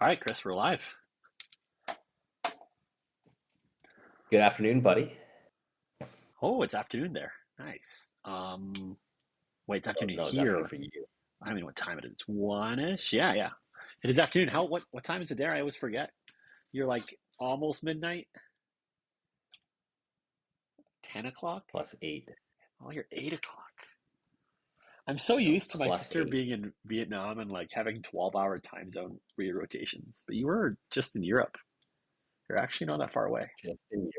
All right, Chris, we're live. Good afternoon, buddy. Oh, it's afternoon there. Nice. Wait, it's Oh, afternoon no, it's afternoon here. for you. I don't know what time it is. It's one-ish. Yeah, yeah. It is afternoon. What time is it there? I always forget. You're like almost midnight, 10 o'clock. +8. Oh, you're 8 o'clock. I'm so No, used to my plus sister eight. being in Vietnam and like having 12-hour time zone re-rotations. But you were just in Europe. You're actually not that far away. Just in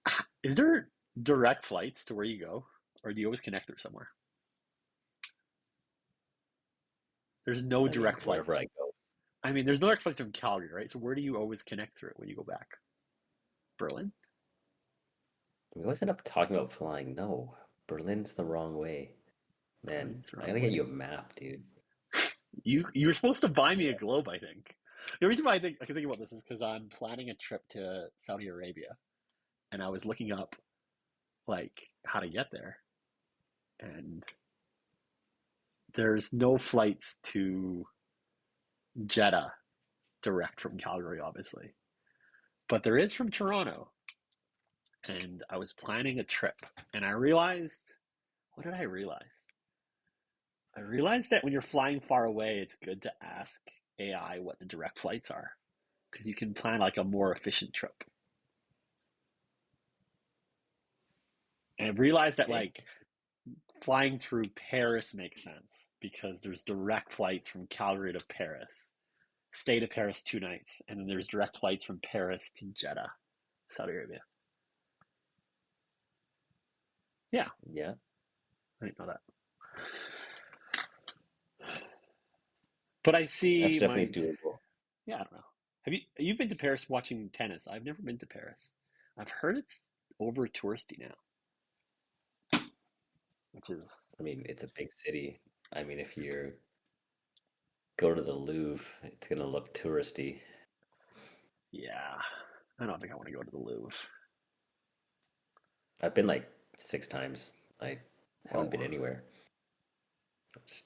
Europe. Is there direct flights to where you go, or do you always connect through somewhere? There's no I mean, direct wherever flights. I go. I mean, there's no direct flights from Calgary, right? So where do you always connect through it when you go back? Berlin? We always end up talking about flying. No, Berlin's the wrong way. Man, Berlin's the I wrong gotta get you a way. map, dude. You were supposed to buy me a Yeah. globe, I think. The reason why I can think about this is because I'm planning a trip to Saudi Arabia, and I was looking up like how to get there, and there's no flights to Jeddah direct from Calgary, obviously, but there is from Toronto. And I was planning a trip, and I realized, what did I realize? I realized that when you're flying far away, it's good to ask AI what the direct flights are because you can plan like a more efficient trip. And I realized that Okay. like flying through Paris makes sense because there's direct flights from Calgary to Paris. Stay to Paris 2 nights, and then there's direct flights from Paris to Jeddah, Saudi Arabia. Yeah, Yeah, I didn't know that. But I that's see definitely my doable. yeah, I don't know. You've been to Paris watching tennis? I've never been to Paris. I've heard it's over touristy now, which is I mean, it's a big city. I mean, if you go to the Louvre, it's gonna look touristy. yeah. I don't think I want to go to the Louvre. I've been like 6 times. I haven't Whoa. been anywhere. Just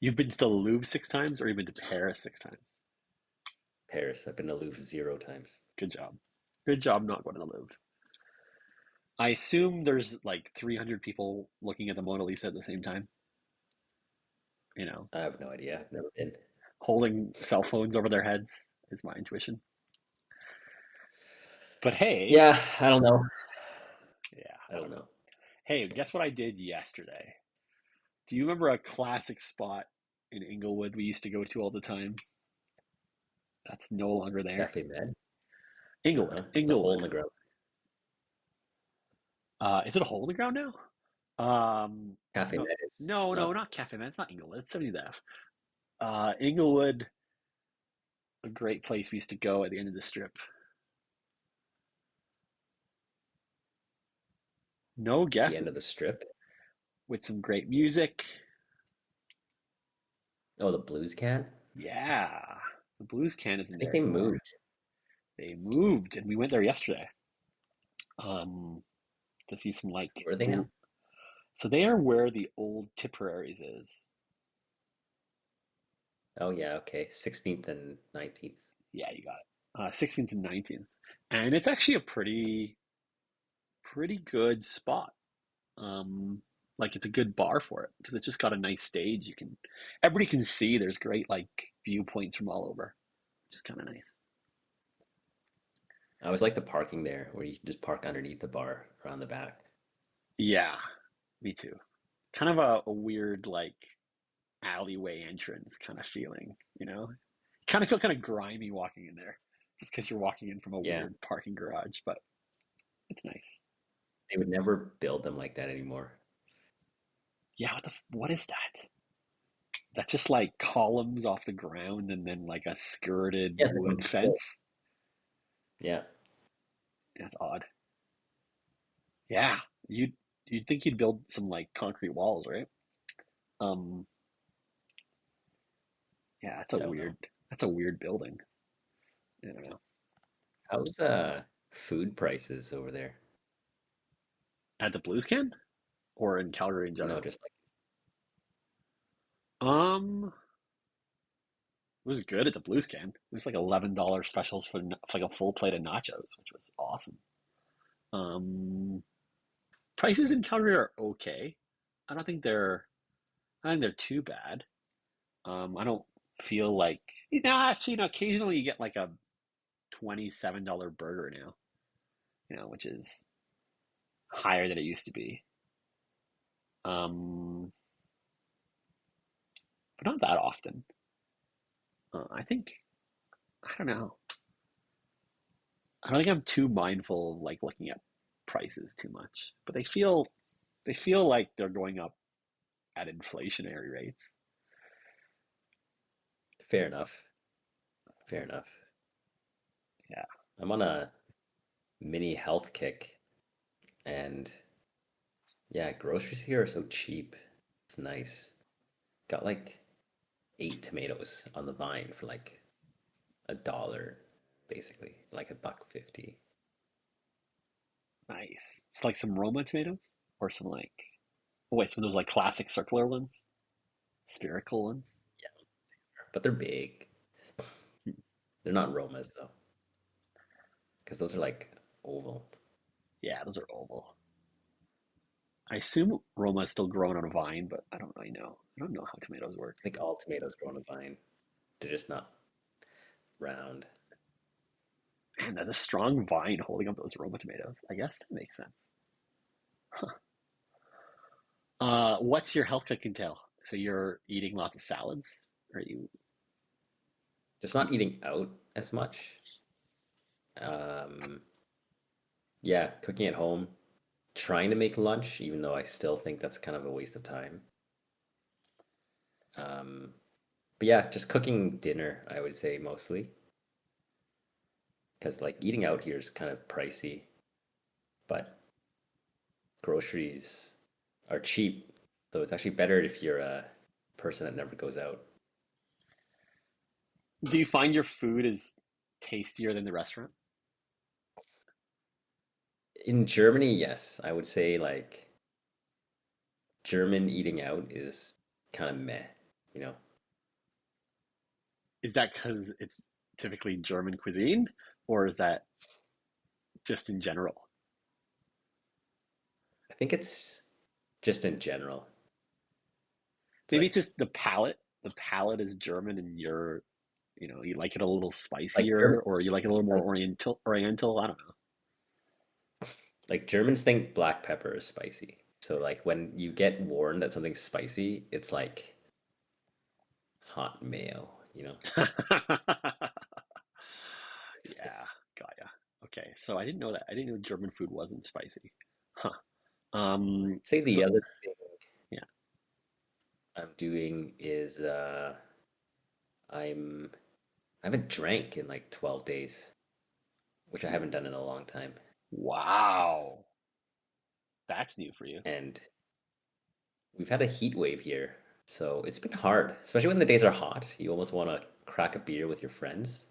You've been to the Louvre 6 times, or you've been to Paris 6 times? Paris. I've been to Louvre 0 times. Good job. Good job not going to the Louvre. I assume there's like 300 people looking at the Mona Lisa at the same time, you know, I have no idea. I've never been. holding cell phones over their heads, is my intuition. But hey, Yeah, I don't know. yeah, I I don't don't know. know. Hey, guess what I did yesterday? Do you remember a classic spot in Inglewood we used to go to all the time? That's no longer there. Cafe Med? Inglewood, Uh-huh. It's a hole in Inglewood. the ground. Is it a hole in the ground now? Cafe No, Med is no, not. not Cafe Man. It's not Inglewood. It's 70th Ave. Inglewood, a great place we used to go at the end of the strip. No The end of the guesses. strip. With some great music. Oh, the Blues can? Yeah, the Blues can isn't I think there they anymore. moved. They moved, and we went there yesterday. Um, to see some like. Where are they now? So they are where the old Tipperaries is. Oh yeah, okay. 16th and 19th. Yeah, you got it. 16th and 19th, and it's actually a pretty good spot. Like it's a good bar for it because it's just got a nice stage. Everybody can see. There's great like viewpoints from all over, which is kind of nice. I always like the parking there where you can just park underneath the bar or on the back. Yeah, me too. Kind of a weird like alleyway entrance kind of feeling, you know? Kind of feel kind of grimy walking in there just because you're walking in from a Yeah, weird parking garage, but it's nice. they would never build them like that anymore. Yeah, what is that? That's just like columns off the ground and then like a skirted Yeah, it's like a wood moat. fence. Yeah. That's odd. Yeah, you'd think you'd build some like concrete walls, right? Um, yeah, I don't know. that's a weird building. I don't know. How's food prices over there? At the Blues Can or in Calgary in No, general? just like Um, it was good at the Blues Can. It was like $11 specials for like a full plate of nachos, which was awesome. Um, Prices in Calgary are okay. I don't think they're I think they're too bad. I don't feel like actually occasionally you get like a $27 burger now, which is higher than it used to be. Um, but not that often. I think I don't know. I don't think I'm too mindful of like looking at prices too much, but they feel like they're going up at inflationary rates. Fair enough. Fair enough. Yeah, I'm on a mini health kick, and yeah, groceries here are so cheap. It's nice. Got like 8 tomatoes on the vine for like $1, basically, like $1.50. nice. It's like some Roma tomatoes or some like oh wait, some of those like classic circular ones, spherical ones. Yeah, but they're big. Hmm. They're not Romas though, because those are like oval. Yeah, those are oval. I assume Roma is still growing on a vine, but I don't really know. I don't know how tomatoes work. I think all tomatoes grow on a vine. They're just not round. Man, that's a strong vine holding up those Roma tomatoes. I guess that makes sense. What's your health cooking entail? So you're eating lots of salads? Are you? Just not eating out as much. Um, yeah, cooking at home, trying to make lunch, even though I still think that's kind of a waste of time. Um, but yeah, just cooking dinner, I would say mostly, because like eating out here is kind of pricey, but groceries are cheap. So it's actually better if you're a person that never goes out. Do you find your food is tastier than the restaurant? In Germany, yes, I would say like German eating out is kind of meh, you know. Is that because it's typically German cuisine, or is that just in general? I think it's just in general. It's Maybe it's like just the palate. The palate is German, and you like it a little German spicier, or you like it a little more like Oriental. Oriental. I don't know. like Germans think black pepper is spicy. So like when you get warned that something's spicy, it's like hot mayo, you know? Yeah, got ya. Okay, so I didn't know that. I didn't know German food wasn't spicy. Huh. Say the So other thing yeah. I'm doing is I'm I haven't drank in like 12 days, which I haven't done in a long time. Wow, that's new for you. And we've had a heat wave here, so it's been hard, especially when the days are hot. You almost want to crack a beer with your friends.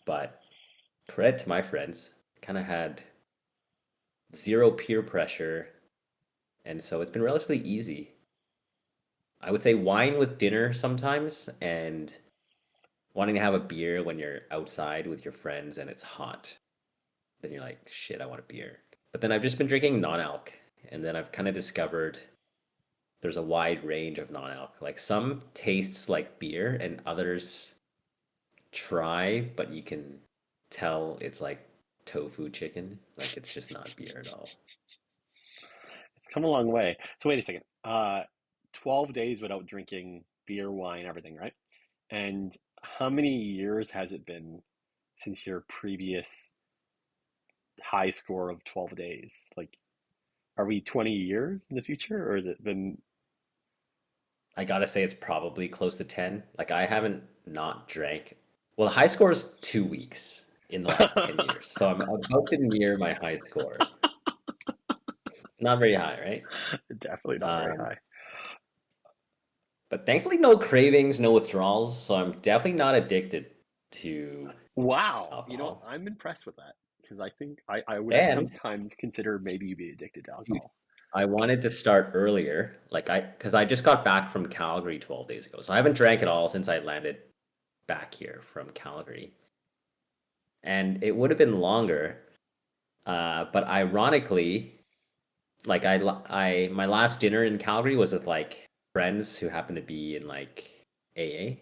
But credit to my friends, kind of had zero peer pressure, and so it's been relatively easy. I would say wine with dinner sometimes, and wanting to have a beer when you're outside with your friends and it's hot. Then you're like, shit, I want a beer. But then I've just been drinking non-alc, and then I've kind of discovered there's a wide range of non-alc. Like some tastes like beer, and others try, but you can tell it's like tofu chicken. Like it's just not beer at all. It's come a long way. So wait a second. 12 days without drinking beer, wine, everything, right? And how many years has it been since your previous high score of 12 days? Like, are we 20 years in the future, or has it been? I gotta say it's probably close to 10. Like I haven't not drank. Well, the high score is 2 weeks in the last 10 years. So I'm about to near my high score. Not very high, right? Definitely not very Um, high. but thankfully no cravings, no withdrawals. So I'm definitely not addicted to Wow. alcohol. I'm impressed with that because I think I would And sometimes consider maybe you be addicted to dude, alcohol. I wanted to start earlier, because I just got back from Calgary 12 days ago. So I haven't drank at all since I landed back here from Calgary. And it would have been longer, but ironically, my last dinner in Calgary was with like friends who happened to be in like AA,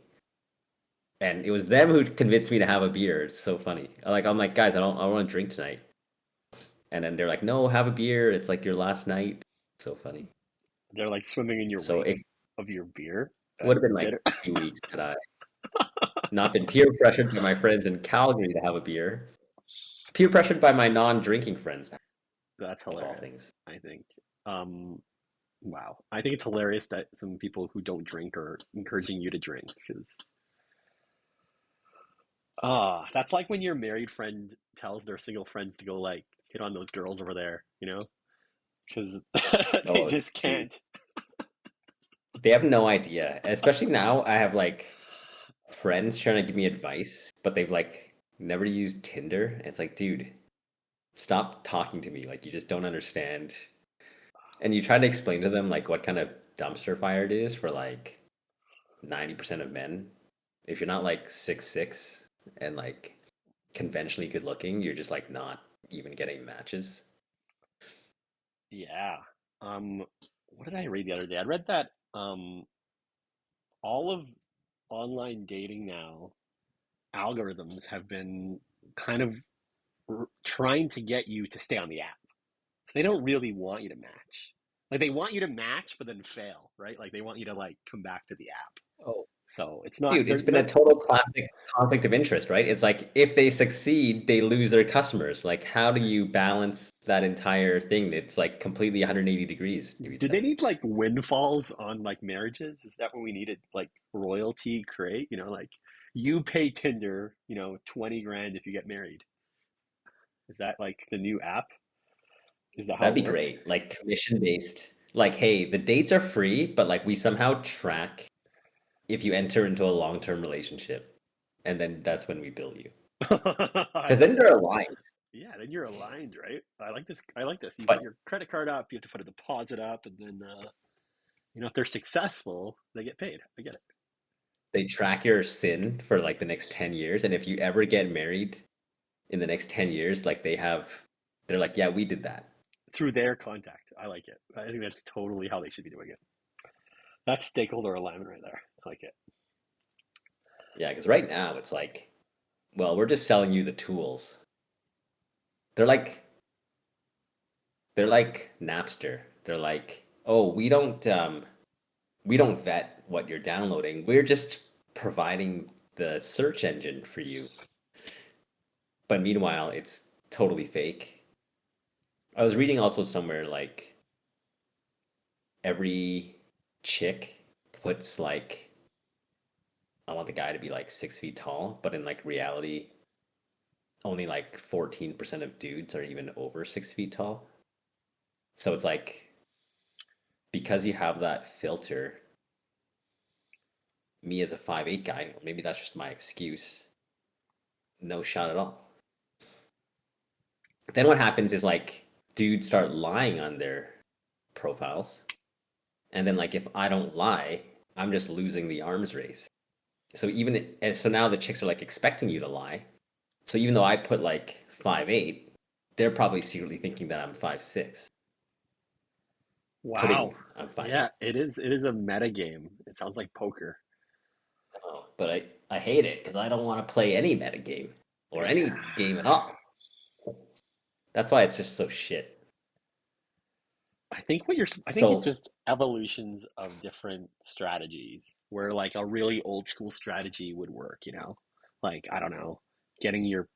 and it was them who convinced me to have a beer. It's so funny. I'm like, guys, I don't want to drink tonight, and then they're like, no, have a beer. It's like your last night. So funny. They're like swimming in your So it wake of your beer at would have been like dinner. 2 weeks had I not been peer pressured by my friends in Calgary to have a beer. Peer pressured by my non-drinking friends, That's of all hilarious, things. I think. Um, wow. I think it's hilarious that some people who don't drink are encouraging you to drink because that's like when your married friend tells their single friends to go like hit on those girls over there, you know? Because they Oh, just dude, can't. they have no idea. Especially now, I have like friends trying to give me advice, but they've like never used Tinder. It's like, dude, stop talking to me. Like, you just don't understand. And you try to explain to them like what kind of dumpster fire it is for like 90% of men. If you're not like 6'6" and like conventionally good looking, you're just like not even getting matches. Yeah. Um, what did I read the other day? I read that all of online dating now algorithms have been kind of trying to get you to stay on the app. So they don't really want you to match. Like they want you to match, but then fail, right? Like they want you to like come back to the app. Oh, So it's not dude, they're it's been a not total classic conflict of interest, right? It's like if they succeed, they lose their customers. Like, how do you balance that entire thing? It's like completely 180 degrees to each do they other. need like windfalls on like marriages? Is that what we needed? Like royalty create, like you pay Tinder, 20 grand if you get married. Is that like the new app? Is that how That'd it be works? great. Like commission based. Like, hey, the dates are free, but like we somehow track if you enter into a long-term relationship, and then that's when we bill you. I Because like then it. they're aligned. Yeah, then you're aligned, right? I like this. I like this. You put But your credit card up, you have to put a deposit up, and then if they're successful, they get paid. I get it. they track your sin for like the next 10 years, and if you ever get married in the next 10 years, like they're like, yeah, we did that. Through their contact. I like it. I think that's totally how they should be doing it. That's stakeholder alignment right there. I like it. Yeah, because right now it's like, well, we're just selling you the tools. They're like they're like Napster. They're like, oh, we don't vet what you're downloading. We're just providing the search engine for you. But meanwhile, it's totally fake. I was reading also somewhere like every chick puts like I want the guy to be like 6 feet tall, but in like reality, only like 14% of dudes are even over 6 feet tall. So it's like because you have that filter, me as a 5'8" guy, or maybe that's just my excuse, no shot at all. Then what happens is like dudes start lying on their profiles. And then like if I don't lie, I'm just losing the arms race. And so now the chicks are like expecting you to lie. So even though I put like 5'8", they're probably secretly thinking that I'm 5'6", Wow. putting I'm 5'8". Yeah, it is. It is a meta game. It sounds like poker. Oh, but I hate it because I don't want to play any meta game or any Yeah. game at all. That's why it's just so shit. I think it's So just evolutions of different strategies where like a really old school strategy would work, Like, I don't know, getting your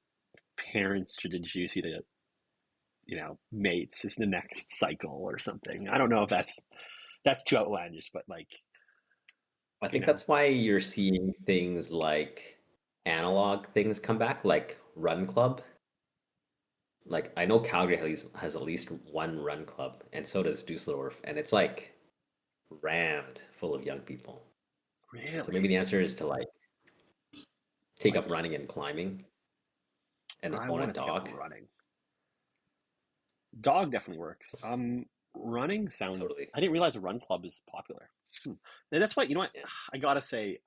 parents to introduce you to, mates is the next cycle or something. I don't know if that's too outlandish, but like, I you think know, that's why you're seeing things like analog things come back, like Run Club. Like I know Calgary has at least one run club, and so does Dusseldorf, and it's like rammed full of young people. So maybe really, the answer is to like take like up running and climbing and I own a want to pick up dog. running. Dog definitely works. Running sounds. Totally. I didn't realize a run club is popular. Hmm. And that's why, you know what? Yeah. I gotta say,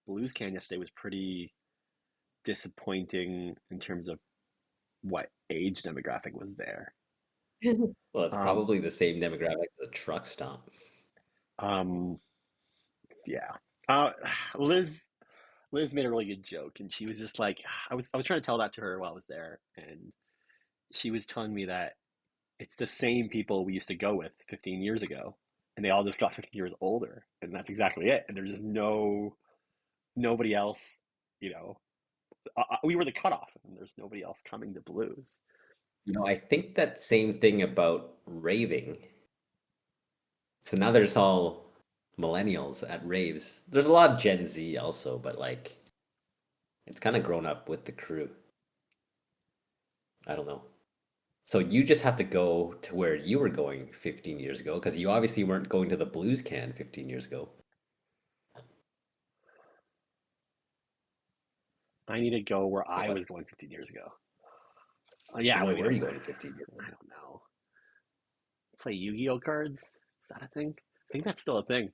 Blues Can yesterday was pretty disappointing in terms of what age demographic was there. Well, it's Um, probably the same demographic as a truck stop. um, yeah. Uh, Liz, Liz made a really good joke, and she was just like, I was trying to tell that to her while I was there, and she was telling me that it's the same people we used to go with 15 years ago, and they all just got 15 years older, and that's exactly it. And there's just nobody else, you know. We were the cutoff, and there's nobody else coming to blues. I think that same thing about raving. So now there's all millennials at raves. There's a lot of Gen Z also, but like it's kind of grown up with the crew. I don't know. So you just have to go to where you were going 15 years ago because you obviously weren't going to the Blues Can 15 years ago. I need to go where So I what? was going 15 years ago. So Yeah, where we were don't. you going 15 years ago? I don't know. Play Yu-Gi-Oh cards? Is that a thing? I think that's still a thing.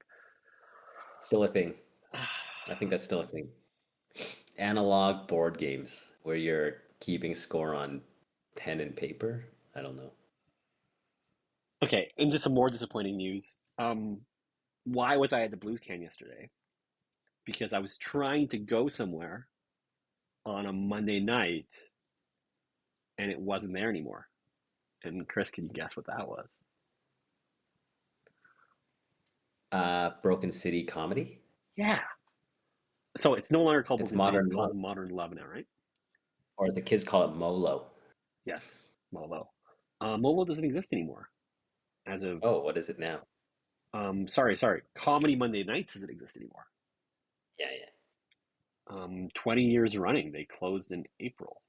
Still a thing. I think that's still a thing. Analog board games where you're keeping score on pen and paper. I don't know. Okay, and just some more disappointing news. Why was I at the Blues Can yesterday? Because I was trying to go somewhere on a Monday night and it wasn't there anymore. And Chris, can you guess what that was? Broken City Comedy. Yeah. So it's no longer called It's Broken City, it's Modern Love, called Modern Love now, right? or the kids call it Molo. Yes, Molo. Molo doesn't exist anymore. As of, Oh, what is it now? sorry, Comedy Monday Nights doesn't exist anymore. Yeah, yeah. 20 years running, they closed in April.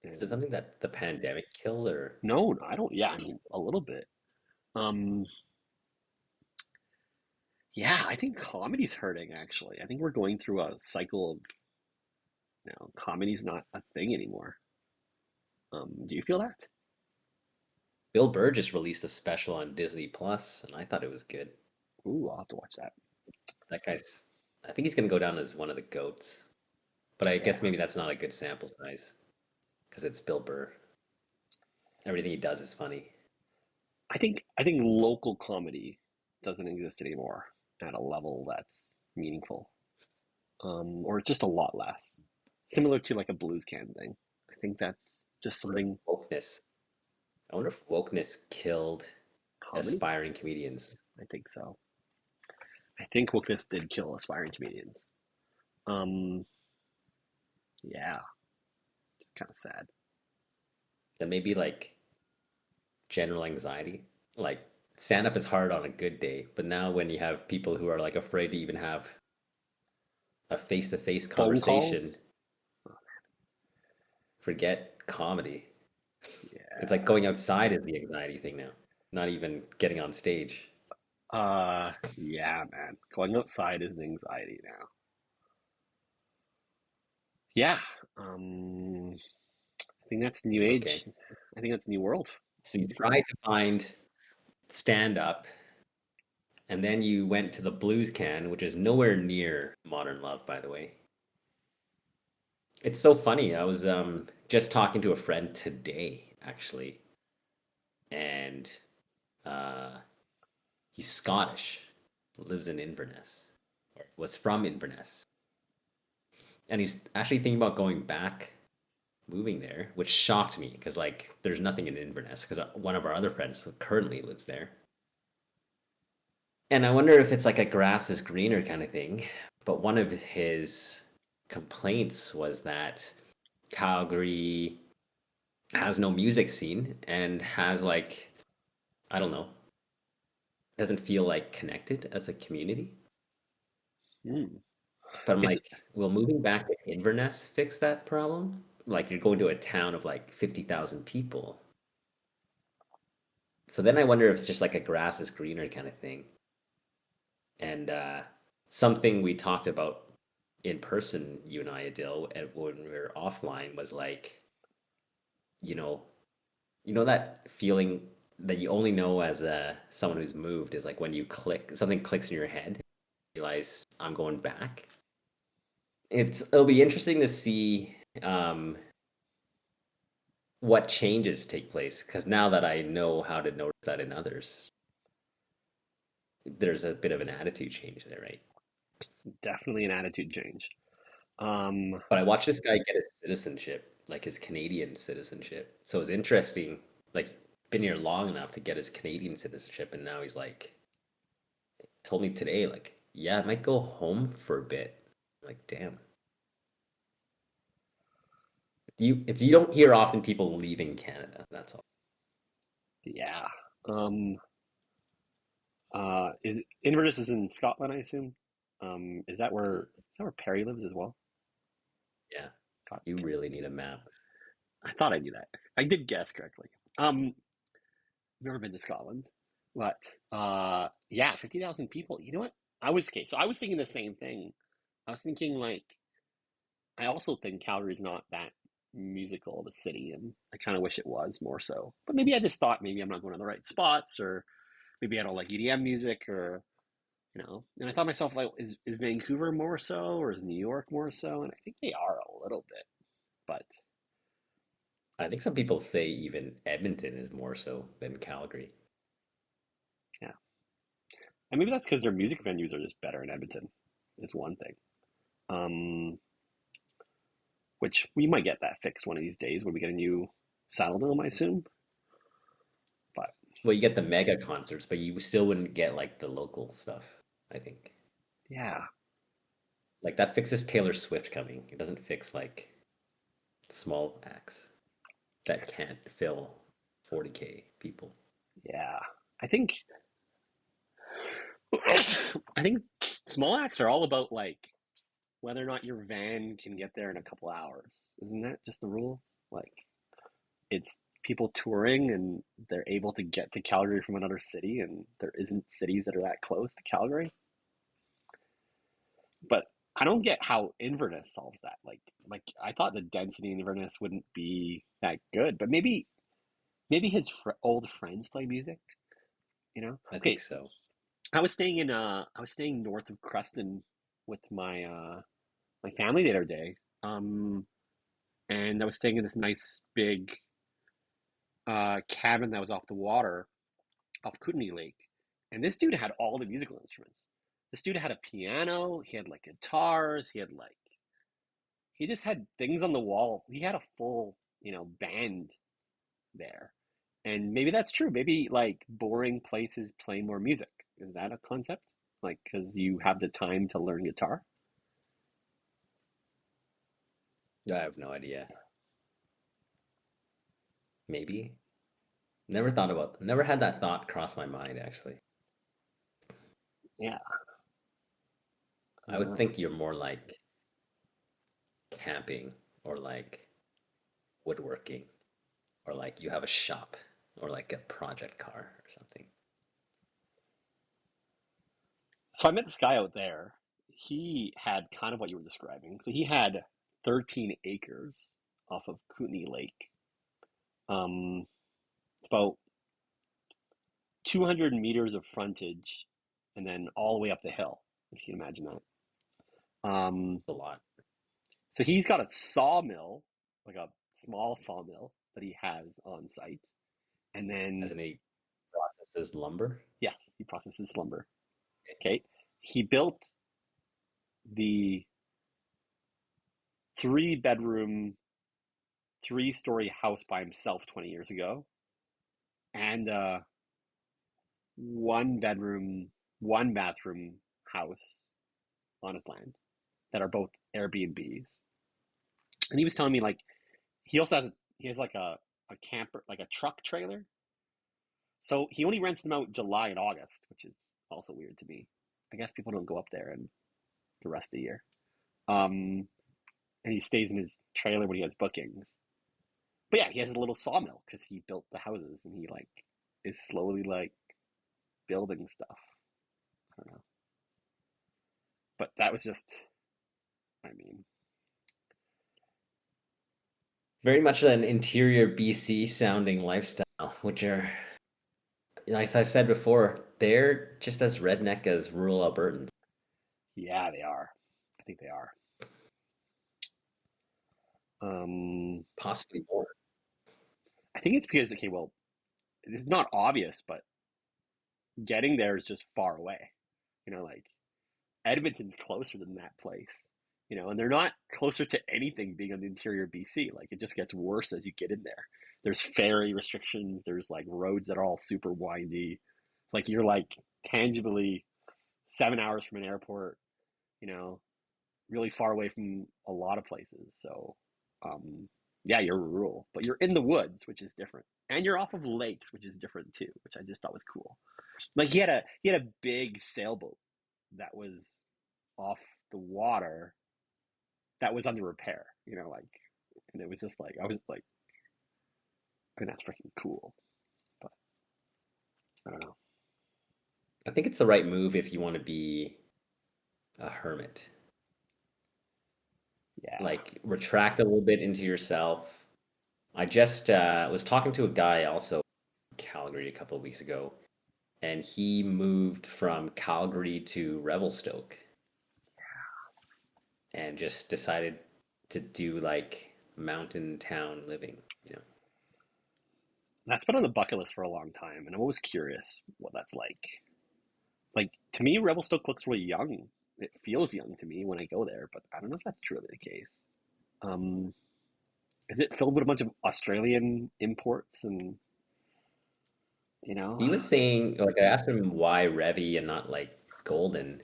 Is it And something that the pandemic killed, or no, I don't, yeah, I mean, a little bit. Um, yeah, I think comedy's hurting actually. I think we're going through a cycle of, comedy's not a thing anymore. Do you feel that? Bill Burr just released a special on Disney Plus, and I thought it was good. Ooh, I'll have to watch that. That guy's, I think he's gonna go down as one of the goats. But I Yeah, guess maybe that's not a good sample size because it's Bill Burr. Everything he does is funny. I think local comedy doesn't exist anymore at a level that's meaningful, or it's just a lot less. Similar to like a blues can thing. I think that's just I wonder if something wokeness. I wonder if wokeness killed comedy. aspiring comedians. I think so. I think wokeness did kill aspiring comedians. Um, yeah, kind of sad. That maybe like general anxiety. Like stand up is hard on a good day, but now when you have people who are like afraid to even have a face to face Phone conversation, calls. forget comedy. It's like Yeah. going outside is the anxiety thing now, not even getting on stage. Yeah, man. Going outside is an anxiety now. Yeah. I think that's new age. Okay. I think that's new world. So you tried to find stand up, and then you went to the Blues Can, which is nowhere near Modern Love, by the way. It's so funny. I was just talking to a friend today, actually, and uh, he's Scottish, lives in Inverness, or was from Inverness, and he's actually thinking about going back, moving there, which shocked me because like there's nothing in Inverness because one of our other friends currently lives there. And I wonder if it's like a grass is greener kind of thing. But one of his complaints was that Calgary has no music scene and has like, I don't know, doesn't feel like connected as a community. Hmm. But I'm Is like, will moving back to Inverness fix that problem? Like you're going to a town of like 50,000 people. So then I wonder if it's just like a grass is greener kind of thing. And something we talked about in person, you and I, Adil, and when we were offline, was like, you know, you know that feeling. that you only know as someone who's moved is like when you click something clicks in your head, you realize I'm going back. It'll be interesting to see what changes take place because now that I know how to notice that in others, there's a bit of an attitude change there, right? Definitely an attitude change. Um, But I watched this guy get his citizenship, like his Canadian citizenship. So it's interesting, like been here long enough to get his Canadian citizenship, and now he's like told me today, like, yeah, I might go home for a bit. Like, damn. You don't hear often people leaving Canada. That's all. yeah. Um, is Inverness is in Scotland, I assume. Is that where Perry lives as well? Yeah, God, you really need a map. I thought I knew that. I did guess correctly. Never been to Scotland, but yeah, 50,000 people. You know what? So I was thinking the same thing. I was thinking like I also think Calgary's not that musical of a city, and I kind of wish it was more so. But maybe I just thought maybe I'm not going to the right spots, or maybe I don't like EDM music, or And I thought to myself like, is Vancouver more so, or is New York more so? And I think they are a little bit, but I think some people say even Edmonton is more so than Calgary. yeah, and maybe that's because their music venues are just better in Edmonton, is one thing. Um, which we might get that fixed one of these days when we get a new Saddle Dome, I assume. But Well, you get the mega concerts, but you still wouldn't get like the local stuff, I think. yeah, Like that fixes Taylor Swift coming. It doesn't fix like small acts that can't fill 40K people. yeah, I think I think small acts are all about like whether or not your van can get there in a couple hours. Isn't that just the rule? Like it's people touring and they're able to get to Calgary from another city, and there isn't cities that are that close to Calgary. But I don't get how Inverness solves that. Like I thought the density in Inverness wouldn't be that good, but maybe his old friends play music. I think Okay, so. I was staying north of Creston with my family the other day. And I was staying in this nice big cabin that was off the water, off Kootenay Lake. And this dude had all the musical instruments. This dude had a piano, he had like guitars, he just had things on the wall. He had a full, band there. And maybe that's true. Maybe like boring places play more music. Is that a concept? Like, because you have the time to learn guitar? I have no idea. Maybe. Never had that thought cross my mind actually. Yeah, I I don't would know. think you're more like camping or like woodworking or like you have a shop or like a project car or something. So I met this guy out there. He had kind of what you were describing. So he had 13 acres off of Kootenay Lake. It's about 200 meters of frontage and then all the way up the hill, if you can imagine that. A lot. So he's got a sawmill, like a small sawmill that he has on site. And As then, in he processes lumber. yes, he processes lumber. Okay. He built the 3 bedroom, 3-story house by himself 20 years ago, and 1 bedroom, 1 bathroom house on his land that are both Airbnbs. And he was telling me like he has like a camper, like a truck trailer. So he only rents them out July and August, which is also weird to me. I guess people don't go up there and the rest of the year. Um, and he stays in his trailer when he has bookings. But yeah, he has a little sawmill because he built the houses and he like is slowly like building stuff. I don't know. But that was just, I mean, Very much an interior BC sounding lifestyle, which are like I've said before, they're just as redneck as rural Albertans, Yeah, they are. I think they are. Um, possibly more. I think it's because, okay, well, it's not obvious, but getting there is just far away. Like Edmonton's closer than that place. And they're not closer to anything being on the interior BC. Like it just gets worse as you get in there. There's ferry restrictions. There's like roads that are all super windy. Like you're like tangibly 7 hours from an airport. You know, really far away from a lot of places. So, um, yeah, you're rural, but you're in the woods, which is different, and you're off of lakes, which is different too, which I just thought was cool. Like he had a big sailboat that was off the water that was under repair. Like, and it was just like I was like, I mean, that's freaking cool, but I don't know. I think it's the right move if you want to be a hermit. Yeah, Like retract a little bit into yourself. I just was talking to a guy also in Calgary a couple of weeks ago, and he moved from Calgary to Revelstoke and just decided to do like mountain town living, you know. that's been on the bucket list for a long time, and I'm always curious what that's like. Like to me, Revelstoke looks really young. It feels young to me when I go there, but I don't know if that's truly the case. Um, is it filled with a bunch of Australian imports and you know? He was saying, like, I asked him why Revy and not like Golden,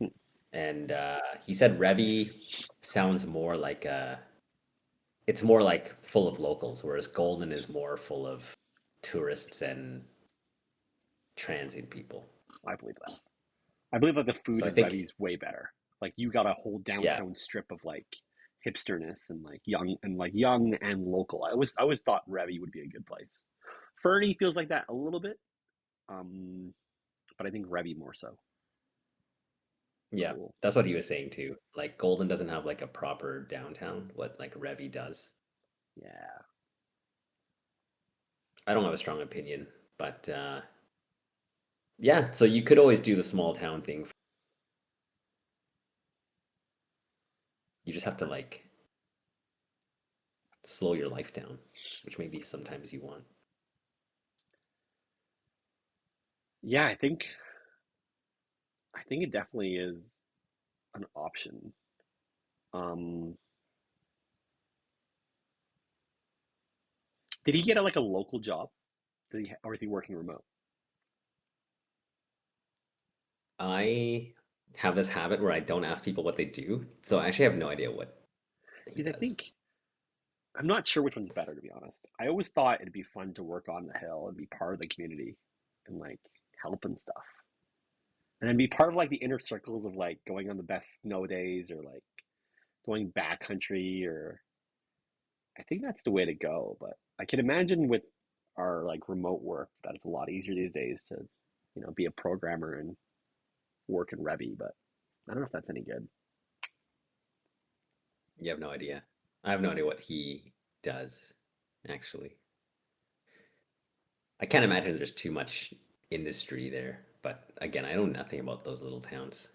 Hmm, and he said Revy sounds more like it's more like full of locals, whereas Golden is more full of tourists and transient people. I believe that. I believe that the So food I in think, Revy's way better. Like you got a whole yeah, downtown strip of like hipsterness and young and local. I always thought Revy would be a good place. Fernie feels like that a little bit, um, but I think Revy more so. yeah, Cool. that's what he was saying too. Like Golden doesn't have like a proper downtown, what like Revy does. Yeah, I don't have a strong opinion, but yeah, so you could always do the small town thing. You just have to like slow your life down, which maybe sometimes you want. yeah. I think it definitely is an option. Um, did he get like a local job? Or is he working remote? I have this habit where I don't ask people what they do, so I actually have no idea what he Because I does. think I'm not sure which one's better, to be honest. I always thought it'd be fun to work on the hill and be part of the community and like help and stuff. And then be part of like the inner circles of like going on the best snow days or like going backcountry or I think that's the way to go. But I can imagine with our like remote work that it's a lot easier these days to, be a programmer and work in Revy, but I don't know if that's any good. You have no idea. I have no idea what he does, actually. I can't imagine there's too much industry there, but again, I know nothing about those little towns.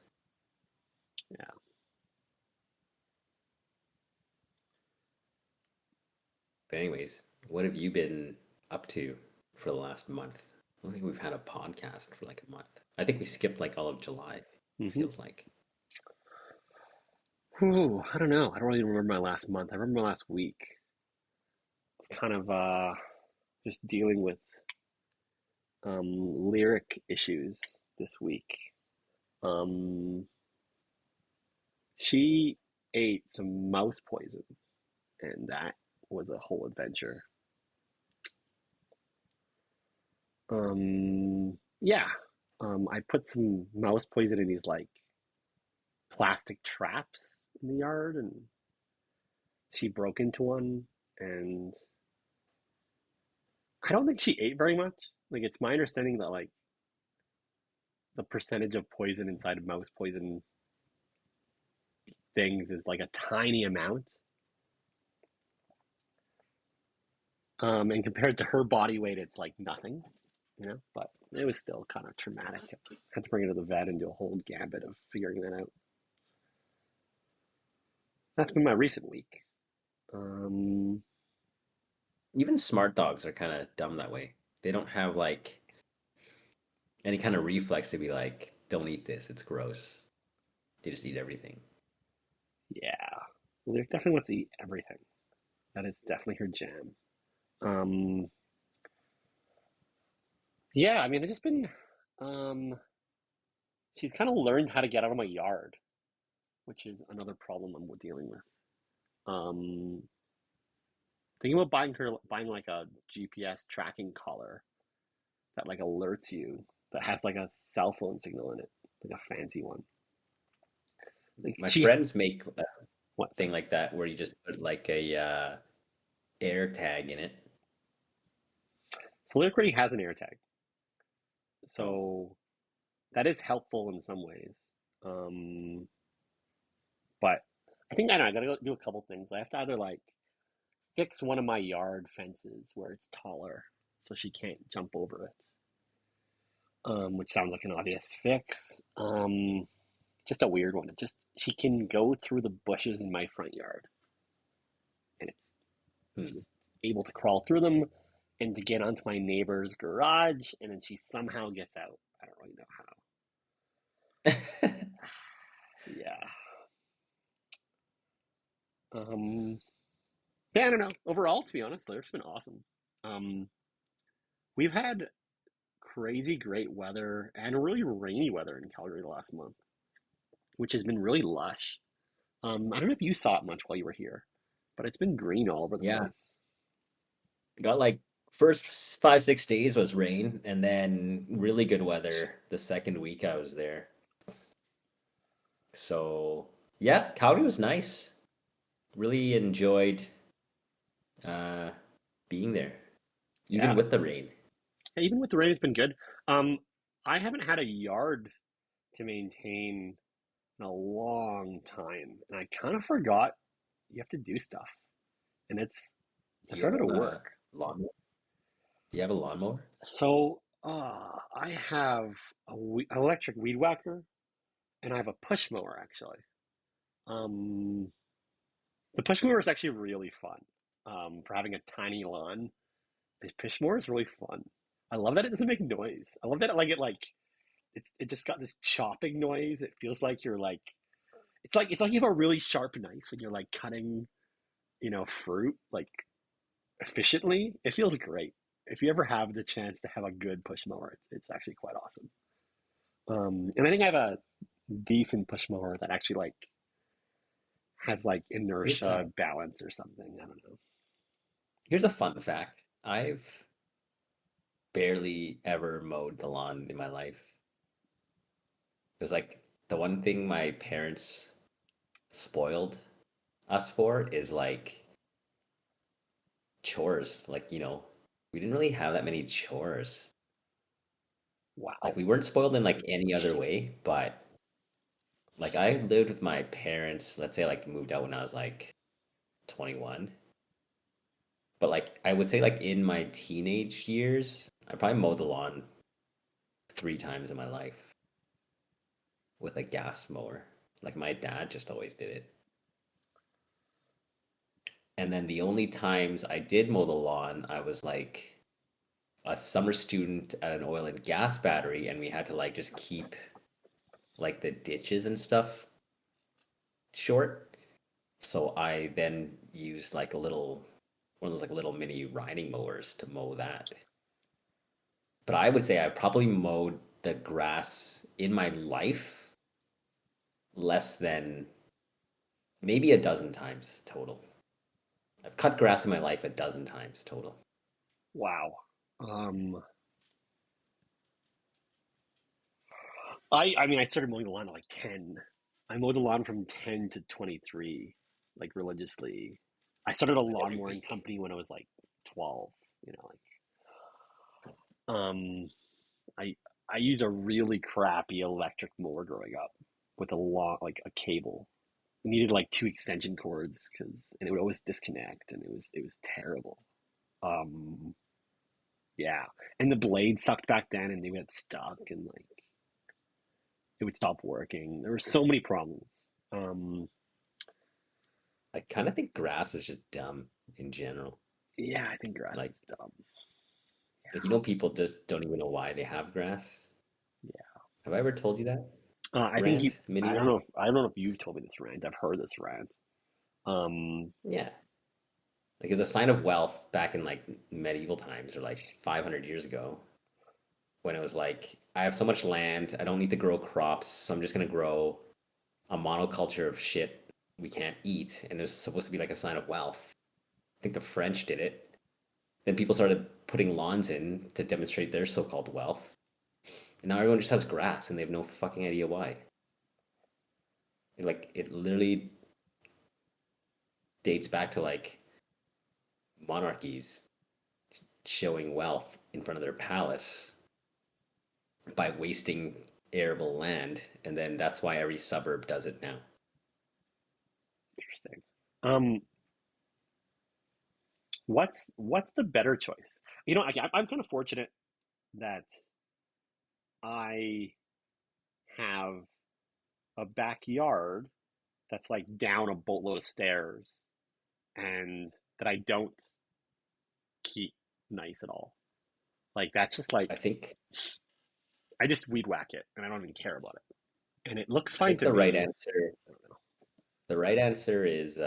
Yeah. But anyways, what have you been up to for the last month? I don't think we've had a podcast for like a month. I think we skipped like all of July, it Hmm. feels like. Whew, I don't know. I don't really remember my last month. I remember my last week. Kind of just dealing with lyric issues this week. Um, she ate some mouse poison, and that was a whole adventure. Yeah. I put some mouse poison in these like plastic traps in the yard, and she broke into one, and I don't think she ate very much. Like it's my understanding that like the percentage of poison inside of mouse poison things is like a tiny amount. And compared to her body weight, it's like nothing. but it was still kind of traumatic. Had to bring her to the vet and do a whole gambit of figuring that out. That's been my recent week. Um, Even smart dogs are kind of dumb that way. They don't have like any kind of reflex to be like, don't eat this, it's gross. They just eat everything. yeah, well, Lyric definitely wants to eat everything. That is definitely her jam. Um, yeah, I mean, I've just been. Um, she's kind of learned how to get out of my yard, which is another problem I'm dealing with. Um, Thinking about buying like a GPS tracking collar that like alerts you that has like a cell phone signal in it, like a fancy one. Like My she friends make a what? thing like that where you just put like a air tag in it. So Lyric already has an AirTag, Oh, so that is helpful in some ways. Um, but I think I know I gotta go do a couple things. I have to either like fix one of my yard fences where it's taller, so she can't jump over it, which sounds like an obvious fix. Just a weird one. It just she can go through the bushes in my front yard, and hmm. she's able to crawl through them and to get onto my neighbor's garage, and then she somehow gets out. I don't really know how. Yeah. Um. Yeah, I don't know. Overall, to be honest, Lyric's been awesome. Um. We've had crazy great weather and really rainy weather in Calgary the last month, which has been really lush. I don't know if you saw it much while you were here, but it's been green all over the Yeah, place. got like first 5, 6 days was rain, and then really good weather the second week I was there. So yeah, Calgary was nice. Really enjoyed uh, being there, even Yeah, with the rain. even with the rain, it's been good. Um, I haven't had a yard to maintain in a long time, and I kind of forgot you have to do stuff, and it's Do a you fair bit of own work. a lawnmower? Do you have a lawnmower? So, I have an electric weed whacker, and I have a push mower actually. Um, the push mower is actually really fun. For having a tiny lawn, the push mower is really fun. I love that it doesn't make noise. I love that it just got this chopping noise. It feels like you're like it's like you have a really sharp knife and you're like cutting, fruit like efficiently. It feels great. If you ever have the chance to have a good push mower, it's actually quite awesome. And I think I have a decent push mower that actually like has like Here's inertia balance or something. I don't know. here's a fun fact. I've barely ever mowed the lawn in my life. It was like the one thing my parents spoiled us for is like chores. Like, we didn't really have that many chores. Like Wow. we weren't spoiled in like any other way, but like I lived with my parents, let's say like moved out when I was like 21. But like I would say like in my teenage years, I probably mowed the lawn 3 times in my life with a gas mower. Like my dad just always did it. And then the only times I did mow the lawn, I was like a summer student at an oil and gas battery, and we had to like just keep like the ditches and stuff short. So I then used like one of those like little mini riding mowers to mow that. But I would say I probably mowed the grass in my life less than maybe a dozen times total. I've cut grass in my life a dozen times total. Wow. Um, I mean, I started mowing the lawn at like 10. I mowed the lawn from 10 to 23, like religiously. I started a Like every lawn mowing week. company when I was like 12, like I I used a really crappy electric mower growing up with a long like a cable. It needed like two extension cords and it would always disconnect and it was terrible. Um Yeah, and the blade sucked back then, and they would get stuck, and like it would stop working. There were so many problems. Um, I kind of think grass is just dumb in general. yeah, I think grass Like, is dumb. like people just don't even know why they have grass. Yeah, Have I ever told you that I think you. rant, mini I don't rant? know. I don't know if you've told me this rant. I've heard this rant. Um, Yeah. Like it was a sign of wealth back in like medieval times or like 500 years ago when it was like, I have so much land, I don't need to grow crops, so I'm just gonna grow a monoculture of shit we can't eat, and it was supposed to be like a sign of wealth. I think the French did it. Then people started putting lawns in to demonstrate their so-called wealth. And now everyone just has grass and they have no fucking idea why. Like it literally dates back to like monarchies showing wealth in front of their palace by wasting arable land, and then that's why every suburb does it now. interesting. Um, what's the better choice? I'm kind of fortunate that I have a backyard that's like down a boatload of stairs, and that I don't keep nice at all. Like that's just I like think I just weed whack it, and I don't even care about it, and it looks I fine think to me. I don't know. the right answer is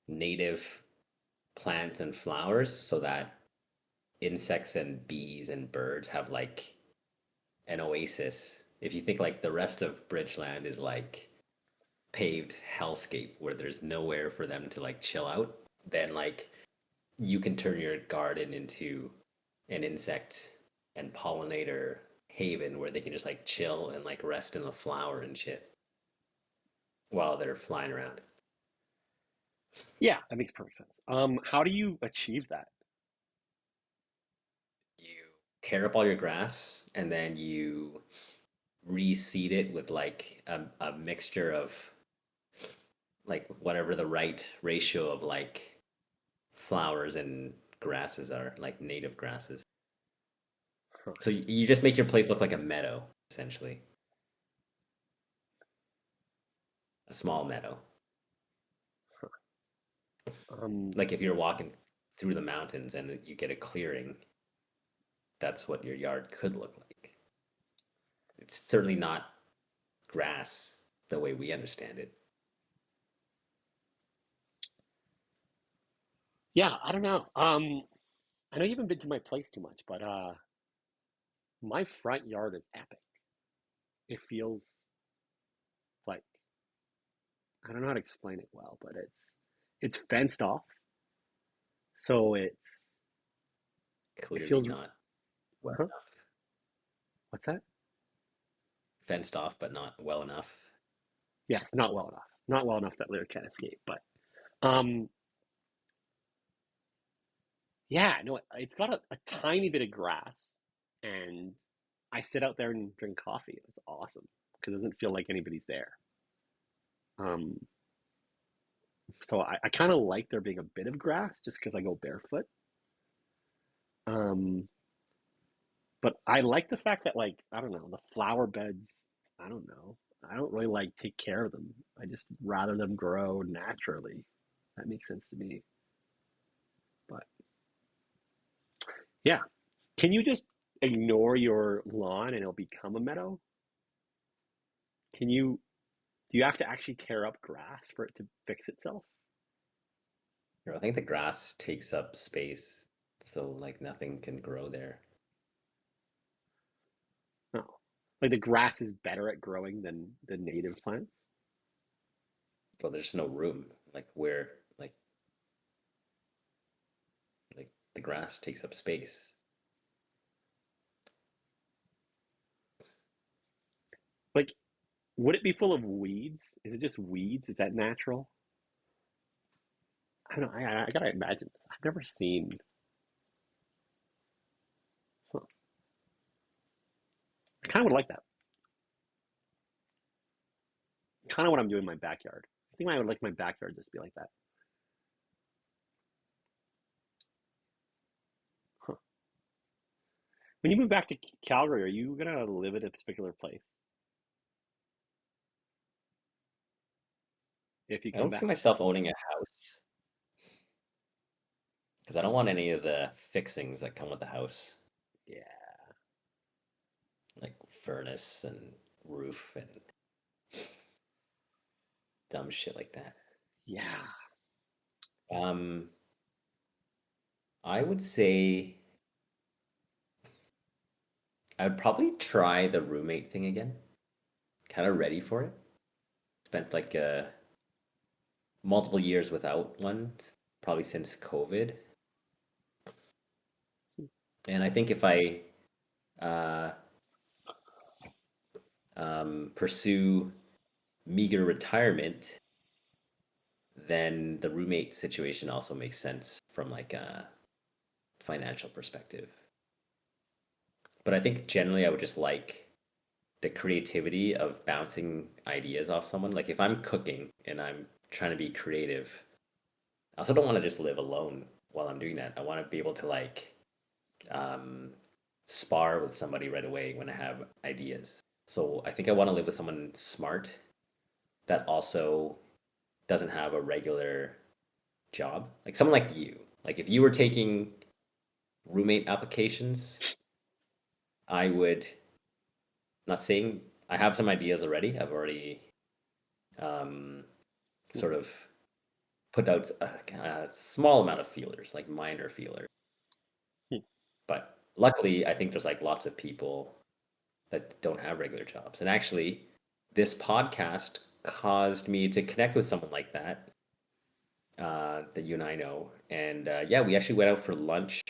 native plants and flowers so that insects and bees and birds have like an oasis. If you think like the rest of Bridgeland is like paved hellscape where there's nowhere for them to like chill out, then like you can turn your garden into an insect and pollinator haven where they can just like chill and like rest in the flower and shit while they're flying around. Yeah, that makes perfect sense. How do you achieve that? You tear up all your grass and then you reseed it with like a mixture of like whatever the right ratio of like flowers and grasses are, like native grasses. Huh. So you just make your place look like a meadow, essentially, a small meadow. Um, Like if you're walking through the mountains and you get a clearing, that's what your yard could look like. It's certainly not grass the way we understand it. yeah, I don't know. I know you haven't been to my place too much, but my front yard is epic. It feels like I don't know how to explain it well, but it's fenced off, so it Clearly feels not well huh? enough. What's that? Fenced off, but not well enough. Yes, not well enough. Not well enough that Lyra can't escape, but um, yeah, no, it's got a tiny bit of grass, and I sit out there and drink coffee. It's awesome because it doesn't feel like anybody's there. Um, so I kind of like there being a bit of grass just because I go barefoot. Um, but I like the fact that like I don't know the flower beds. I don't know. I don't really like take care of them. I just rather them grow naturally. That makes sense to me. But yeah, can you just ignore your lawn and it'll become a meadow? Can you Do you have to actually tear up grass for it to fix itself? I think the grass takes up space, so like nothing can grow there. No. Like the grass is better at growing than the native plants? Well, there's no room. Like where, like the grass takes up space. Like, would it be full of weeds? Is it just weeds? Is that natural? I don't know. I gotta imagine this. I've never seen. Huh. I kind of would like that. Kind of what I'm doing in my backyard. I think I would like my backyard just to be like that. Huh. When you move back to Calgary, are you gonna live at a particular place if you I come don't see back? myself owning a house because I don't want any of the fixings that come with the house, Yeah. like furnace and roof and dumb shit like that. Yeah. Um, I would say I would probably try the roommate thing again. Kind of ready for it. Spent like multiple years without one, probably since COVID. And I think if I uh, pursue meager retirement, then the roommate situation also makes sense from like a financial perspective. But I think generally I would just like the creativity of bouncing ideas off someone. Like if I'm cooking and I'm trying to be creative, I also don't want to just live alone while I'm doing that. I want to be able to like um, spar with somebody right away when I have ideas. So I think I want to live with someone smart that also doesn't have a regular job. Like someone like you. Like if you were taking roommate applications, I would not saying I have some ideas already. I've already um, sort of put out a small amount of feelers, like minor feelers. But luckily, I think there's like lots of people that don't have regular jobs. And actually, this podcast caused me to connect with someone like that, that you and I know. And yeah, we actually went out for lunch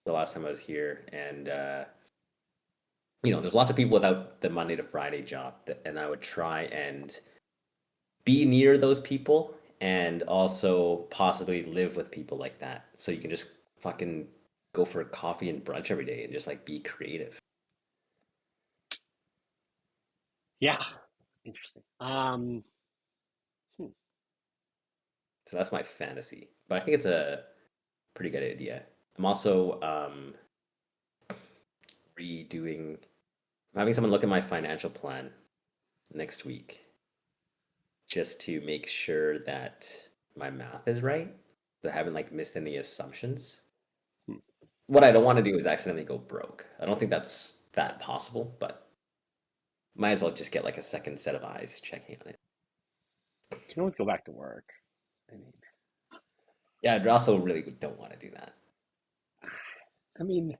the last time I was here. And, there's lots of people without the Monday to Friday job. And I would try and be near those people and also possibly live with people like that. So you can just fucking go for coffee and brunch every day and just like be creative. Yeah. Interesting. Hmm. So that's my fantasy. But I think it's a pretty good idea. I'm also redoing, I'm having someone look at my financial plan next week just to make sure that my math is right, that I haven't like missed any assumptions. Hmm. What I don't want to do is accidentally go broke. I don't think that's that possible, but might as well just get like a second set of eyes checking on it. You can always go back to work. I mean, Yeah, I also really don't want to do that. I mean,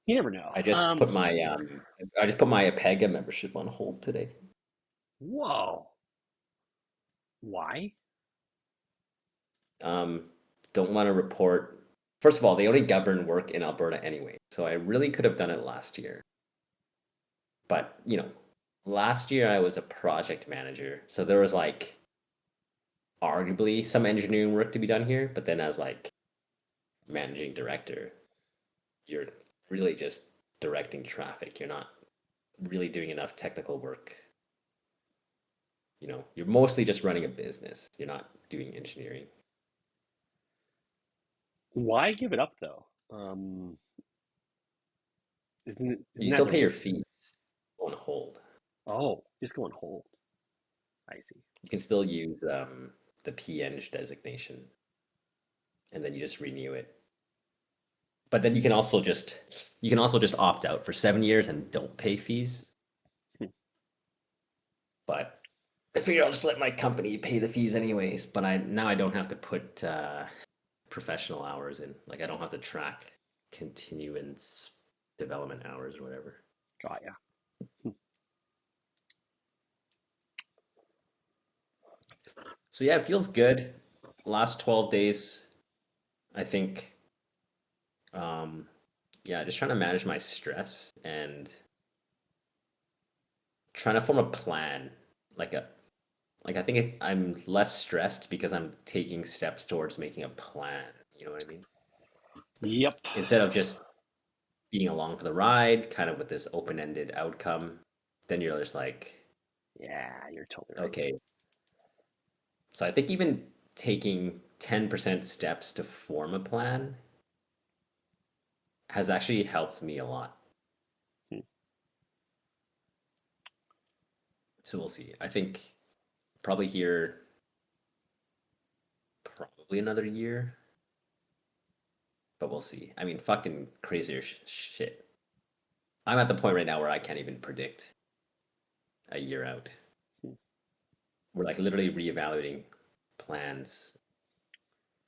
you never know. I just put my Apega membership on hold today. Whoa. Why? Um, don't want to report. First of all, they only govern work in Alberta anyway, so I really could have done it last year. But last year I was a project manager, so there was like arguably some engineering work to be done here. But then as like managing director, you're really just directing traffic. You're not really doing enough technical work. You're mostly just running a business. You're not doing engineering. Why give it up though? Isn't You that still the pay your risk? fees on hold. Oh, just go on hold. I see. You can still use the PEng designation, and then you just renew it. But then you can also just opt out for 7 years and don't pay fees. Hmm. But I figured I'll just let my company pay the fees anyways. But I don't have to put professional hours in. Like I don't have to track continuance development hours or whatever. Got ya. So yeah, it feels good. Last 12 days, I think. Um, yeah, just trying to manage my stress and trying to form a plan. Like a I think I'm less stressed because I'm taking steps towards making a plan. You know what I mean? Yep. Instead of just being along for the ride, kind of with this open-ended outcome, then you're just like, Yeah, you're totally right. okay. So I think even taking 10% steps to form a plan has actually helped me a lot. Hmm. So we'll see. I think probably here, probably another year, but we'll see. I mean, fucking crazier shit. I'm at the point right now where I can't even predict a year out. Hmm. We're like literally reevaluating plans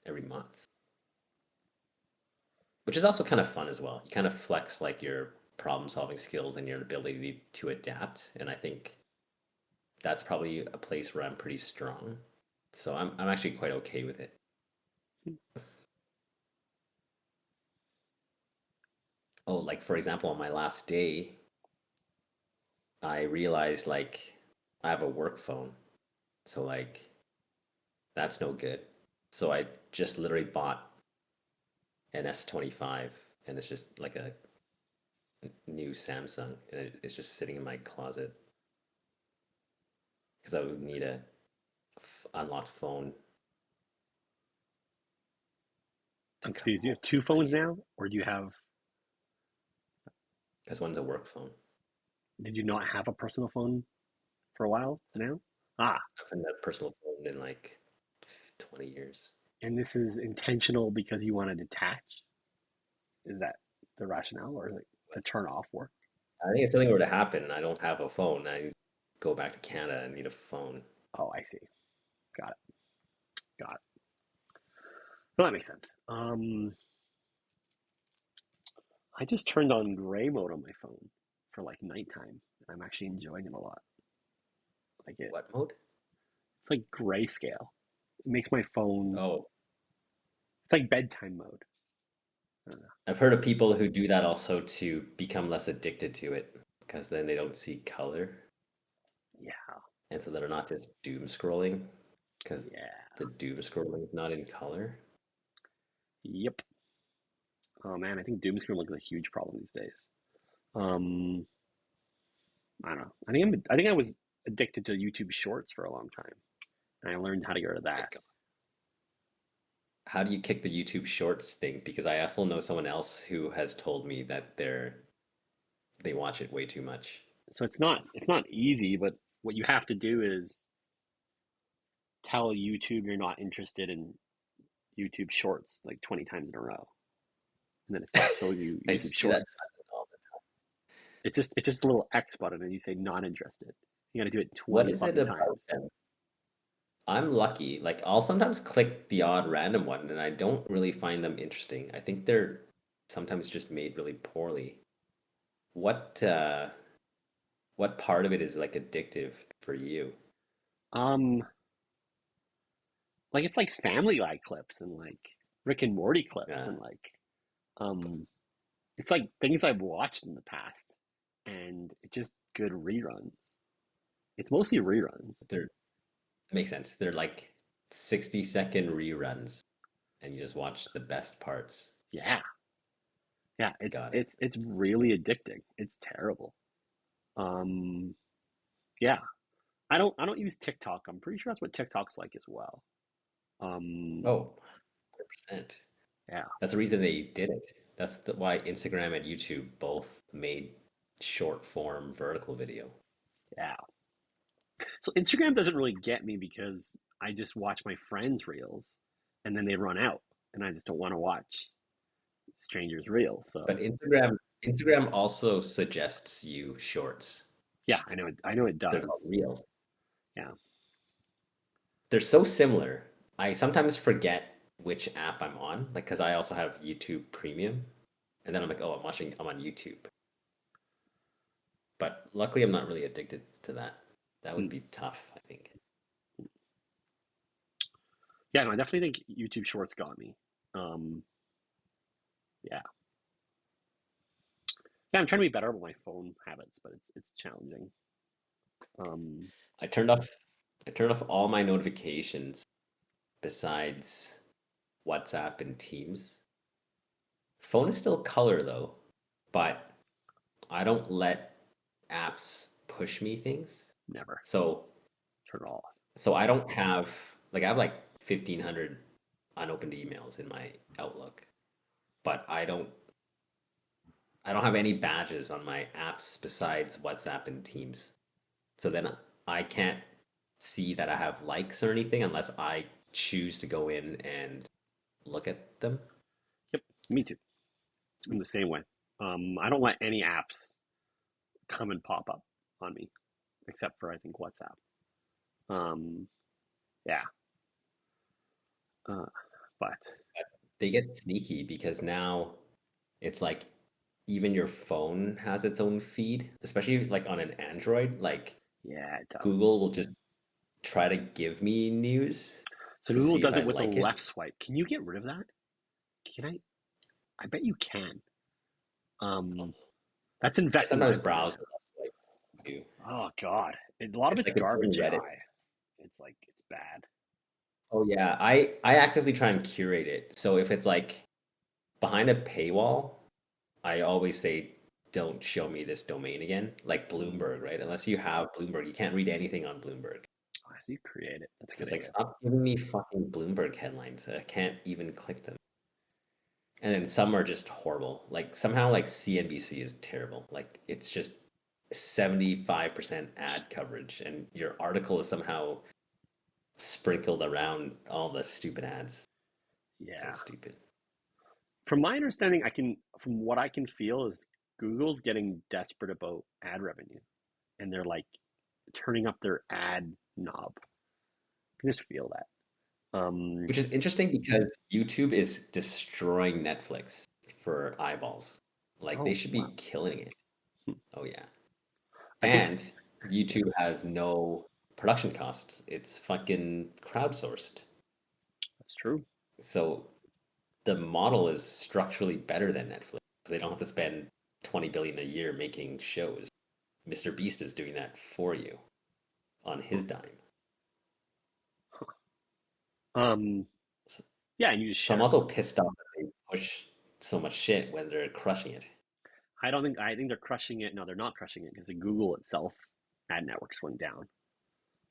every month, which is also kind of fun as well. You kind of flex like your problem solving skills and your ability to adapt. And I think that's probably a place where I'm pretty strong. So I'm actually quite okay with it. Hmm. Oh, like for example, on my last day, I realized like I have a work phone. So like that's no good. So I just literally bought an S25 and it's just like a new Samsung and it's just sitting in my closet because I would need a unlocked phone to I'm come confused. Do you home have two if I phones need it now, or do you have? because one's a work phone. Did you not have a personal phone for a while now? Ah, I've had a personal phone in like 20 years. and this is intentional because you want to detach. Is that the rationale, or is it to turn off work? I think if something were to happen, I don't have a phone. I go back to Canada and need a phone. Oh, I see. Got it. Got it. Well, that makes sense. I just turned on gray mode on my phone for like nighttime, and I'm actually enjoying it a lot. Like What mode? it's like grayscale. It makes my phone. Oh, It's like bedtime mode. I don't know. I've heard of people who do that also to become less addicted to it because then they don't see color. Yeah, And so they're not just doom scrolling because yeah, the doom scrolling is not in color. yep. Oh man, I think doom scrolling is a huge problem these days. Um, I don't know. I think I was addicted to YouTube Shorts for a long time, and I learned how to get rid of My that. God. How do you kick the YouTube Shorts thing? Because I also know someone else who has told me that they watch it way too much. So it's not easy, but what you have to do is tell YouTube you're not interested in YouTube Shorts like 20 times in a row, and then it stops showing you I YouTube see that. Shorts. It's just a little X button, and you say not interested. You got to do it What 20 is it fucking about times. them? I'm lucky. Like I'll sometimes click the odd random one and I don't really find them interesting. I think they're sometimes just made really poorly. What what part of it is like addictive for you? Um, like it's like Family Guy clips and like Rick and Morty clips Uh, and like um, it's like things I've watched in the past, and it's just good reruns. It's mostly reruns. they're makes sense. They're like 60-second reruns and you just watch the best parts. Yeah, yeah. It's Got it. it's it's really addicting. It's terrible. Um, yeah. I don't use TikTok. I'm pretty sure that's what TikTok's like as well. Um, Oh, 100%. yeah, That's the reason they did it. Why Instagram and YouTube both made short form vertical video. yeah. So Instagram doesn't really get me because I just watch my friends' reels, and then they run out, and I just don't want to watch strangers' reels. But So Instagram also suggests you shorts. yeah, I know it They're called does. reels. Yeah. They're so similar. I sometimes forget which app I'm on, like because I also have YouTube Premium, and then I'm like, oh, I'm on YouTube. But luckily, I'm not really addicted to that. That would Hmm. be tough, I think. Yeah, no, I definitely think YouTube Shorts got me. Um, yeah, yeah, I'm trying to be better with my phone habits, but it's challenging. Um, I turned off I turned off all my notifications besides WhatsApp and Teams. Phone is still color though, but I don't let apps push me things. Never So turn it off. so I don't have like I have like 1,500 unopened emails in my Outlook, but I don't I don't have any badges on my apps besides WhatsApp and Teams. So then I can't see that I have likes or anything unless I choose to go in and look at them. Yep, me too. I'm the same way. I don't let any apps come and pop up on me, except for I think WhatsApp. Um, yeah, uh, but They get sneaky because now it's like even your phone has its own feed, especially like on an Android. Like yeah, it does. Google will just try to give me news So to Google see if does I it with a like it. left swipe. Can you get rid of that? Can I? I bet you can. Um, that's I infecting my sometimes brain browse now. the website too. Oh God, a lot of It's it's like its own garbage Reddit. AI. It's like it's bad. Oh yeah, I actively try and curate it. So if it's like behind a paywall, I always say don't show me this domain again. Like Mm. Bloomberg, right? Unless you have Bloomberg, you can't read anything on Bloomberg. Oh, so you create it. That's a So good it's like idea. stop giving me fucking Bloomberg headlines. I can't even click them. And then some are just horrible. Like somehow like CNBC is terrible. Like it's just 75% ad coverage and your article is somehow sprinkled around all the stupid ads. So Yeah. stupid. From my understanding, from what I can feel is Google's getting desperate about ad revenue, and they're like turning up their ad knob. I can just feel that. Which is interesting because YouTube is destroying Netflix for eyeballs. Like they Oh should wow. be killing it. Oh yeah. I think And YouTube has no production costs. It's fucking crowdsourced. that's true. So the model is structurally better than Netflix. They don't have to spend 20 billion a year making shows. Mr. Beast is doing that for you on Huh. his dime. Um, So, yeah, and you just so I'm share. also pissed off that they push so much shit when they're crushing it. I think they're crushing it. No, they're not crushing it because Google itself ad networks went down.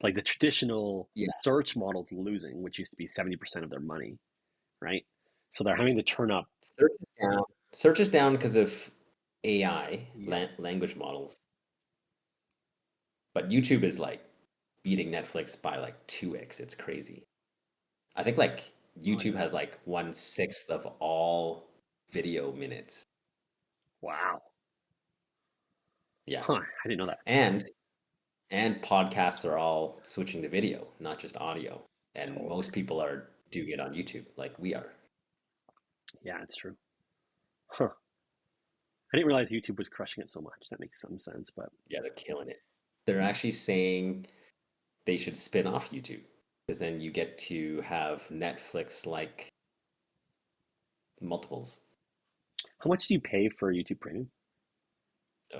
Like the traditional Yeah, search model's losing, which used to be 70% of their money, right? So they're having to turn up. search is down. Search is down because of AI, Yeah, language models. But YouTube is like beating Netflix by like 2x. It's crazy. I think like oh, I YouTube didn't know has that. like 1/6 of all video minutes. Wow. Yeah. Huh, I didn't know that. And podcasts are all switching to video, not just audio. And Totally. most people are doing it on YouTube like we are. Yeah, it's true. Huh. I didn't realize YouTube was crushing it so much. That makes some sense, but Yeah, they're killing it. They're hmm. actually saying they should spin off YouTube because then you get to have Netflix like multiples. How much do you pay for YouTube Premium? So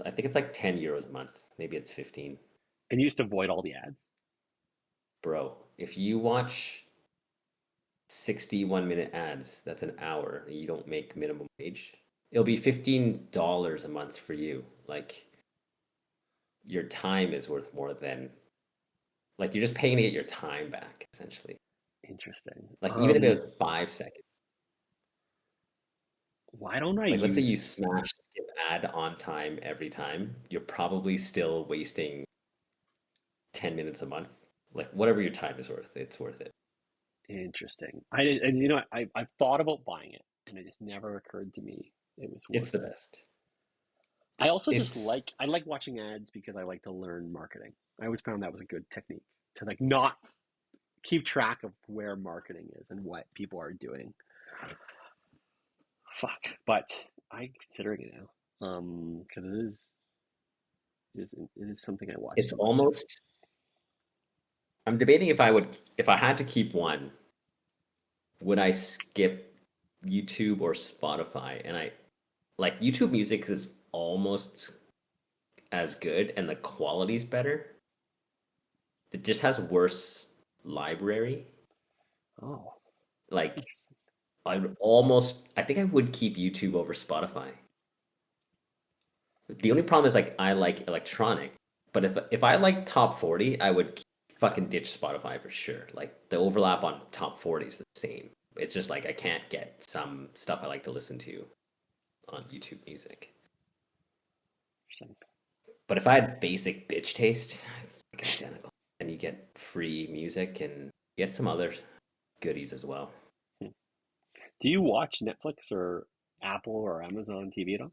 I think it's like 10 euros a month. Maybe it's 15. And you just avoid all the ads. Bro, if you watch 61-minute ads, that's an hour, and you don't make minimum wage, it'll be $15 a month for you. Like your time is worth more than like you're just paying to get your time back, essentially. Interesting. Like even if it was 5 seconds. Why don't I Like let's say you use? smash skip ad on time every time, you're probably still wasting 10 minutes a month. Like whatever your time is worth, it's worth it. Interesting. And you know, I've thought about buying it, and it just never occurred to me it was It's worth the it. best. I also just It's I like watching ads because I like to learn marketing. I always found that was a good technique to like not keep track of where marketing is and what people are doing. Fuck, but I'm considering it now. Because it is something I watch it's too much. almost I'm debating if I had to keep one, would I skip YouTube or Spotify? And I like YouTube Music is almost as good and the quality's better. It just has worse library. Oh, Like interesting. I think I would keep YouTube over Spotify. The only problem is like I like electronic, but if I like top 40, I would fucking ditch Spotify for sure. Like the overlap on top 40 is the same. It's just like I can't get some stuff I like to listen to on YouTube Music. Interesting. But if I had basic bitch taste, it's like identical. And you get free music and get some other goodies as well. Hmm. Do you watch Netflix or Apple or Amazon TV at all?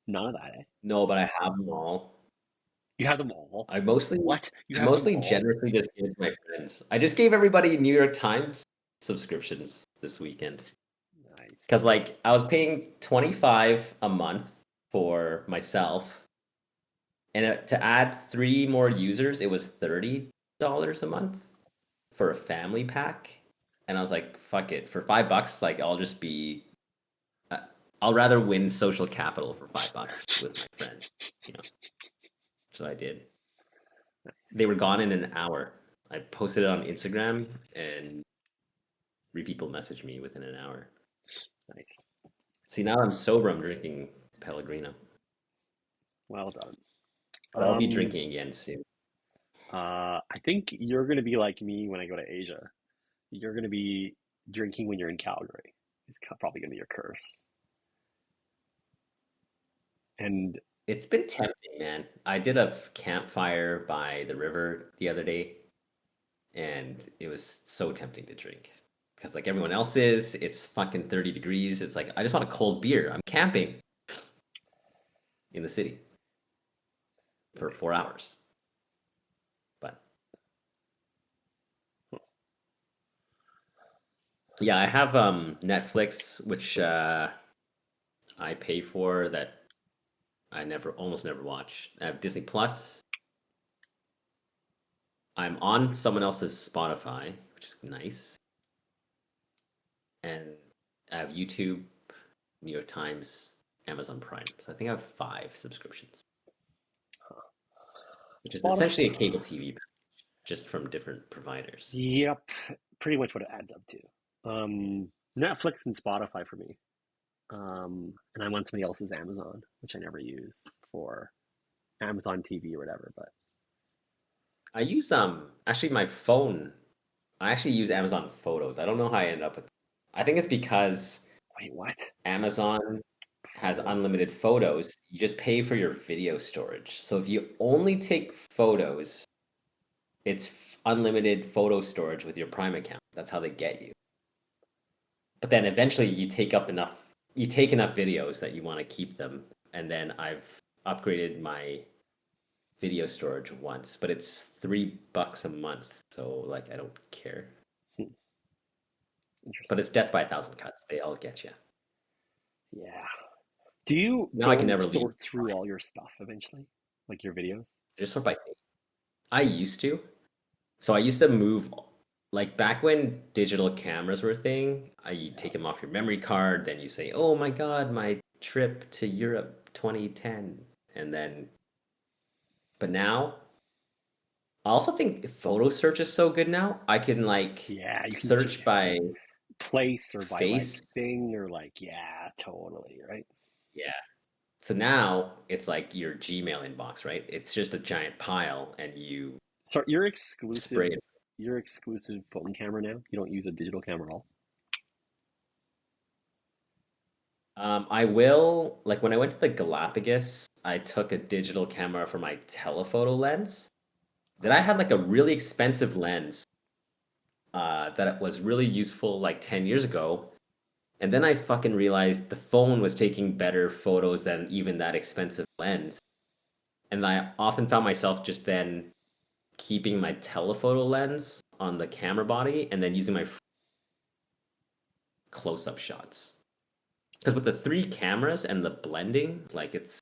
None of that, eh? No, but I have them all. You have them all? I mostly What? You I have them mostly all? generously just give it to my friends. I just gave everybody New York Times subscriptions this weekend. Nice. Because like I was paying 25 a month for myself, and to add three more users, it was $30 a month for a family pack. And I was like, fuck it. For $5, like I'll just be uh, I'll rather win social capital for $5 with my friends, you know. So I did. They were gone in an hour. I posted it on Instagram and three people messaged me within an hour. Nice. See, now I'm sober, I'm drinking Pellegrino. Well done. But I'll be Um, drinking again soon. I think you're gonna be like me when I go to Asia. You're gonna be drinking when you're in Calgary. It's probably gonna be your curse. And It's been tempting, man. I did a campfire by the river the other day, and it was so tempting to drink. Because like everyone else is, it's fucking 30 degrees. It's like I just want a cold beer. I'm camping in the city for 4 hours. But yeah, I have Netflix, which I pay for that I never almost never watch. I have Disney Plus. I'm on someone else's Spotify, which is nice. And I have YouTube, New York Times, Amazon Prime. So I think I have five subscriptions, which is essentially a Spotify. cable TV just from different providers. Yep, pretty much what it adds up to. Netflix and Spotify for me. And I'm on somebody else's Amazon, which I never use for Amazon TV or whatever. But I use actually my phone. I actually use Amazon Photos. I don't know how I ended up with. I think it's because wait, what? Amazon has Photos? unlimited photos. You just pay for your video storage. So if you only take photos, it's unlimited photo storage with your Prime account. That's how they get you. But then eventually you take enough videos that you want to keep them. And then I've upgraded my video storage once, but it's $3 a month. So like I don't care. Hmm, But interesting. it's death by a thousand cuts. They all get you. Yeah. Do you Now I go can and never leave. sort through all your stuff eventually? Like your videos? I just sort by date. I used to. So I used to move like back when digital cameras were a thing, you Yeah. take them off your memory card, then you say, "Oh my God, my trip to Europe 2010." And then but now I also think photo search is so good now. I can like Yeah, you can search search by place or by like face. thing or like, yeah, totally, right? Yeah. So now it's like your Gmail inbox, right? It's just a giant pile and you So spray it. your exclusive phone camera now? You don't use a digital camera at all? I will, like when I went to the Galapagos, I took a digital camera for my telephoto lens. Then I had like a really expensive lens that was really useful like 10 years ago. And then I fucking realized the phone was taking better photos than even that expensive lens. And I often found myself just then keeping my telephoto lens on the camera body and then using my close-up shots. Because with the three cameras and the blending, like it's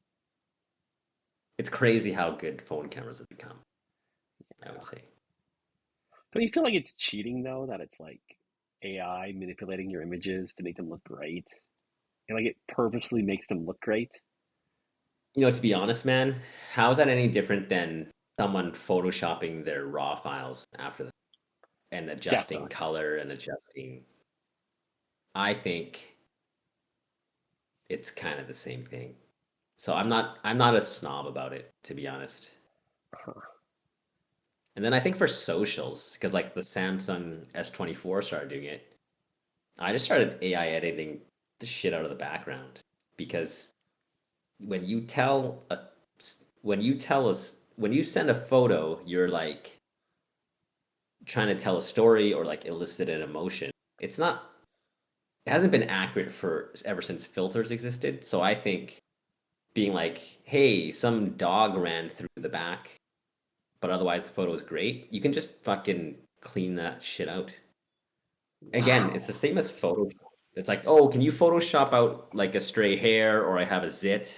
crazy how good phone cameras have become, I would say. Don't you feel like it's cheating though, that it's like AI manipulating your images to make them look great? And like it purposely makes them look great? You know, to be honest, man, how is that any different than someone photoshopping their raw files after and adjusting Definitely. color and adjusting? I think it's kind of the same thing. So I'm not a snob about it, to be honest. Huh. And then I think for socials, because like the Samsung S24 started doing it, I just started AI editing the shit out of the background because when you tell a when you tell us when you send a photo, you're like trying to tell a story or like elicit an emotion. It's not it hasn't been accurate for ever since filters existed. So I think being like, hey, some dog ran through the back, but otherwise the photo is great, you can just fucking clean that shit out. Again, it's Wow. the same as Photoshop. It's like, oh, can you Photoshop out like a stray hair or I have a zit?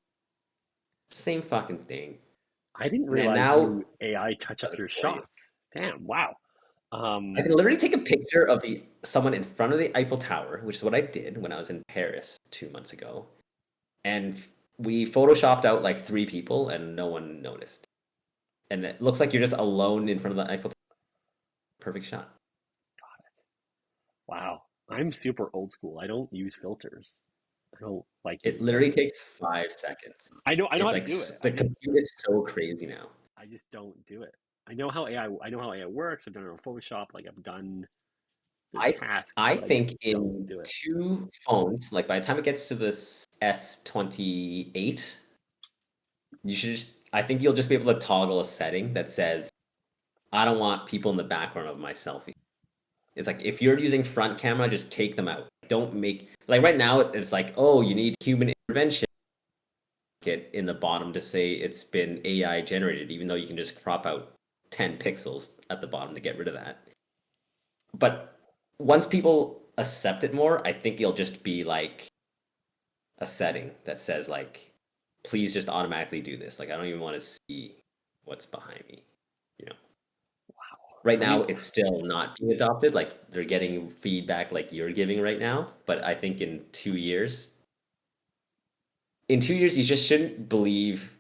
Same fucking thing. I didn't And realize now you AI touch up does it your for you. shots. Damn, wow. I Um, can literally take a picture of the someone in front of the Eiffel Tower, which is what I did when I was in Paris 2 months ago, and we photoshopped out like three people, and no one noticed. And it looks like you're just alone in front of the Eiffel Tower. Perfect shot. wow. I'm super old school. I don't use filters. I don't like It using literally filters. takes 5 seconds. I know It's how to like do it. the computer is so crazy now. I just don't do it. I know how AI works. I've done it on Photoshop. Like I've done the I tasks, I but I just think don't in do it. two phones, like by the time it gets to this S28, you should just I think you'll just be able to toggle a setting that says I don't want people in the background of my selfie. It's like if you're using front camera, just take them out. Don't make like right now it's like, oh, you need human intervention it in the bottom to say it's been AI generated, even though you can just crop out 10 pixels at the bottom to get rid of that. But once people accept it more, I think it'll just be like a setting that says like, please just automatically do this. Like I don't even want to see what's behind me. You know. Right I mean, now it's still not being adopted. Like they're getting feedback like you're giving right now. But I think in 2 years you just shouldn't believe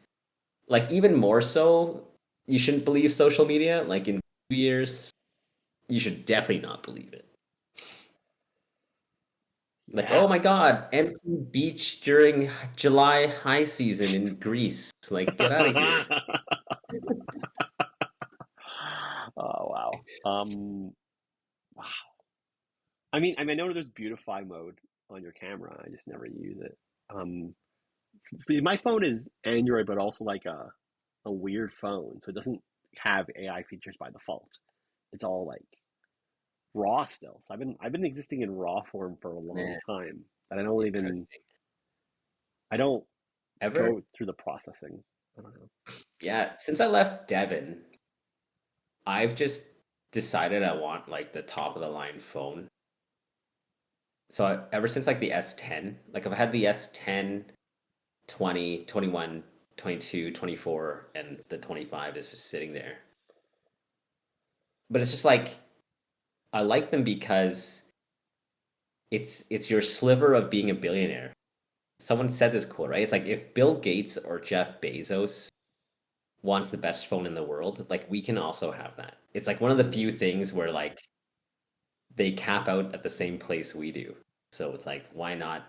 like even more so, you shouldn't believe social media. Like in 2 years, you should definitely not believe it. Like, oh yeah. my God, empty beach during July high season in Greece. Like, get out of here. Oh wow. Wow. I know there's beautify mode on your camera. I just never use it. Um, my phone is Android, but also like a weird phone, so it doesn't have AI features by default. It's all like raw still. So I've been existing in raw form for a long Man, time, and interesting. I don't Ever? go through the processing. I don't know. Yeah, since I left Devon, I've just decided I want like the top of the line phone. So ever since like the S10, like I've had the S10, 20, 21, 22, 24, and the 25 is just sitting there. But it's just like I like them because it's your sliver of being a billionaire. Someone said this quote, right? It's like if Bill Gates or Jeff Bezos wants the best phone in the world, like we can also have that. It's like one of the Mm, few things where like they cap out at the same place we do. So it's like why not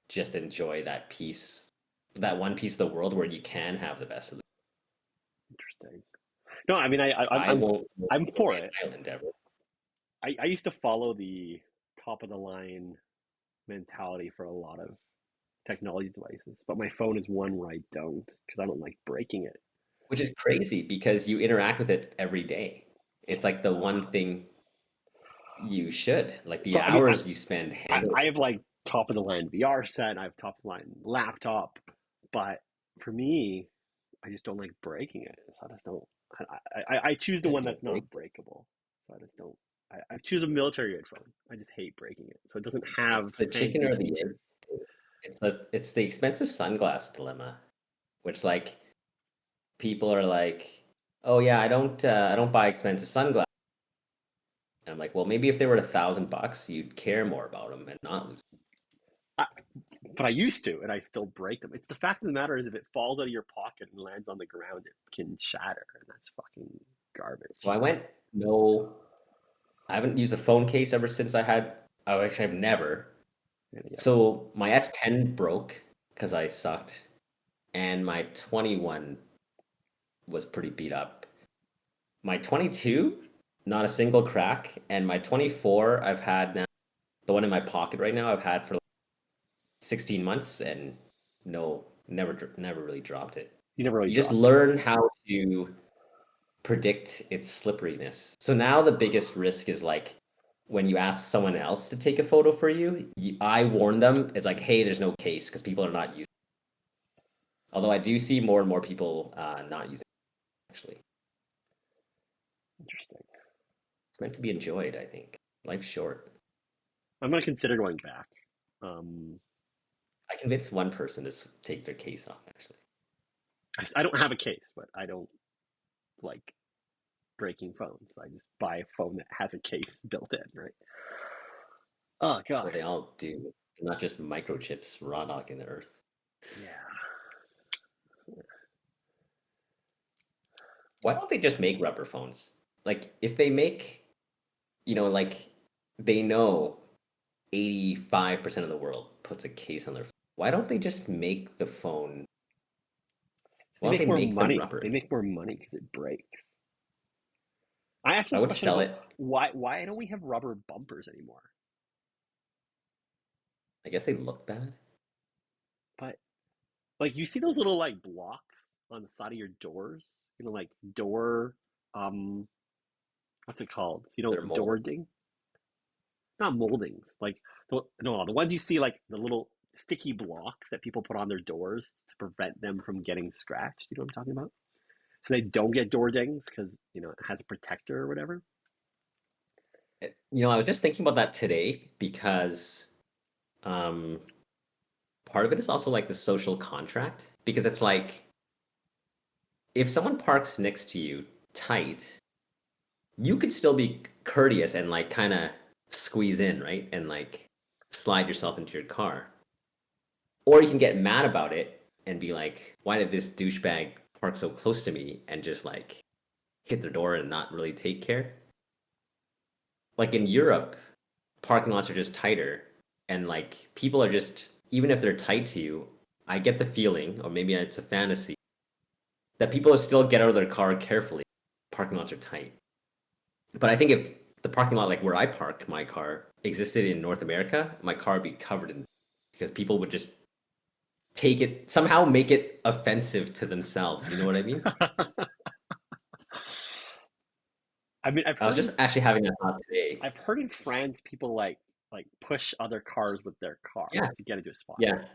just enjoy that piece, that one piece of the world where you can have the best of it. interesting. No, I won't live I'm on for an it. island ever. I used to follow the top of the line mentality for a lot of technology devices, but my phone is one where I don't because I don't like breaking it. Which is crazy because you interact with it every day. It's like the one thing you should, like the So I mean, hours you spend handling I it. have like top of the line VR set, I have top of the line laptop, but for me, I just don't like breaking it. So I just don't. I choose the Yeah, one don't that's not break. breakable. So I just don't. I choose a military grade phone. I just hate breaking it. So it doesn't have It's the chicken fancy or the egg. features. It's the expensive sunglass dilemma, which like people are like, oh yeah, I don't buy expensive sunglasses. And I'm like, well, maybe if they were $1,000, you'd care more about them and not lose. I, but I used to, and I still break them. It's the fact of the matter is, if it falls out of your pocket and lands on the ground, it can shatter, and that's fucking So garbage. I went, no, I haven't used a phone case ever since I had. Oh, actually, I've never. And yeah, So my S10 broke because I sucked, and my 21 was pretty beat up. My 22, not a single crack, and my 24 I've had now The one in my pocket right now I've had for like 16 months and no, never really dropped it. You never really You just dropped it. learn how to predict its slipperiness. So now the biggest risk is like when you ask someone else to take a photo for you, I warn them. It's like, hey, there's no case because people are not using. Although I do see more and more people not using it, actually. Interesting. It's meant to be enjoyed, I think. Life's short. I'm gonna consider going back. Um, I convinced one person to take their case off, actually. I don't have a case, but I don't like breaking phones. I just buy a phone that has a case built in, right? Oh Well, god, they all do, not just microchips raw dog in the earth. yeah. Why don't they just make rubber phones? Like, if they make, like they know 85% of the world puts a case on their phone. Why don't they just make the phone? They Why don't they make more make them money. rubber? They make more money because it breaks. I asked I this would question sell about it. why don't we have rubber bumpers anymore? I guess they look bad. But like you see those little like blocks on the side of your doors, like door, um, what's it called? They're Door molded. ding, not moldings. Like no, the ones you see like the little sticky blocks that people put on their doors to prevent them from getting scratched. You know what I'm talking about? So they don't get door dings because it has a protector or whatever. I was just thinking about that today because um, part of it is also like the social contract because it's like if someone parks next to you tight, you could still be courteous and like kind of squeeze in, right? And like slide yourself into your car. Or you can get mad about it and be like, why did this douchebag park so close to me and just like hit the door and not really take care? Like in Europe, parking lots are just tighter and like people are just, even if they're tight to you, I get the feeling, or maybe it's a fantasy, that people still get out of their car carefully. Parking lots are tight. But I think if the parking lot, like where I park my car, existed in North America, my car would be covered in because people would just take it somehow make it offensive to themselves. You know what I mean? I mean, I was just actually having that thought today. I've heard in France people like push other cars with their car Yeah, to get into a spot. yeah. So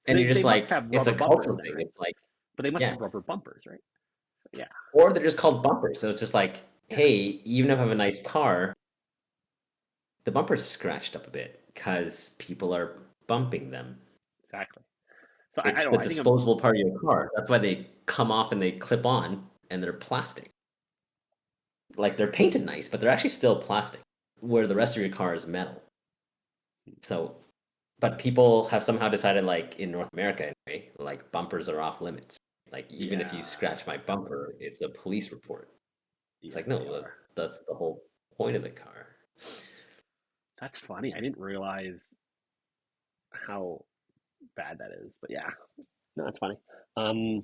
And you're they just must like, have it's rubber a bumpers cultural then, thing. right? It's like, But they must yeah. have rubber bumpers, right? Yeah, Or they're just called bumpers. So it's just like, yeah, hey, even if I have a nice car, the bumper's scratched up a bit because people are bumping them. exactly. So I It's don't the know. I think I'm disposable part of your car. That's why they come off and they clip on and they're plastic. Like they're painted nice, but they're actually still plastic, where the rest of your car is metal. So, but people have somehow decided, like in North America anyway, like bumpers are off limits. Like even if you yeah, scratch my bumper, it's a police report. It's yeah, like they no, are. that's the whole point of the car. That's funny. I didn't realize how bad that is. But yeah, no, that's funny. Um,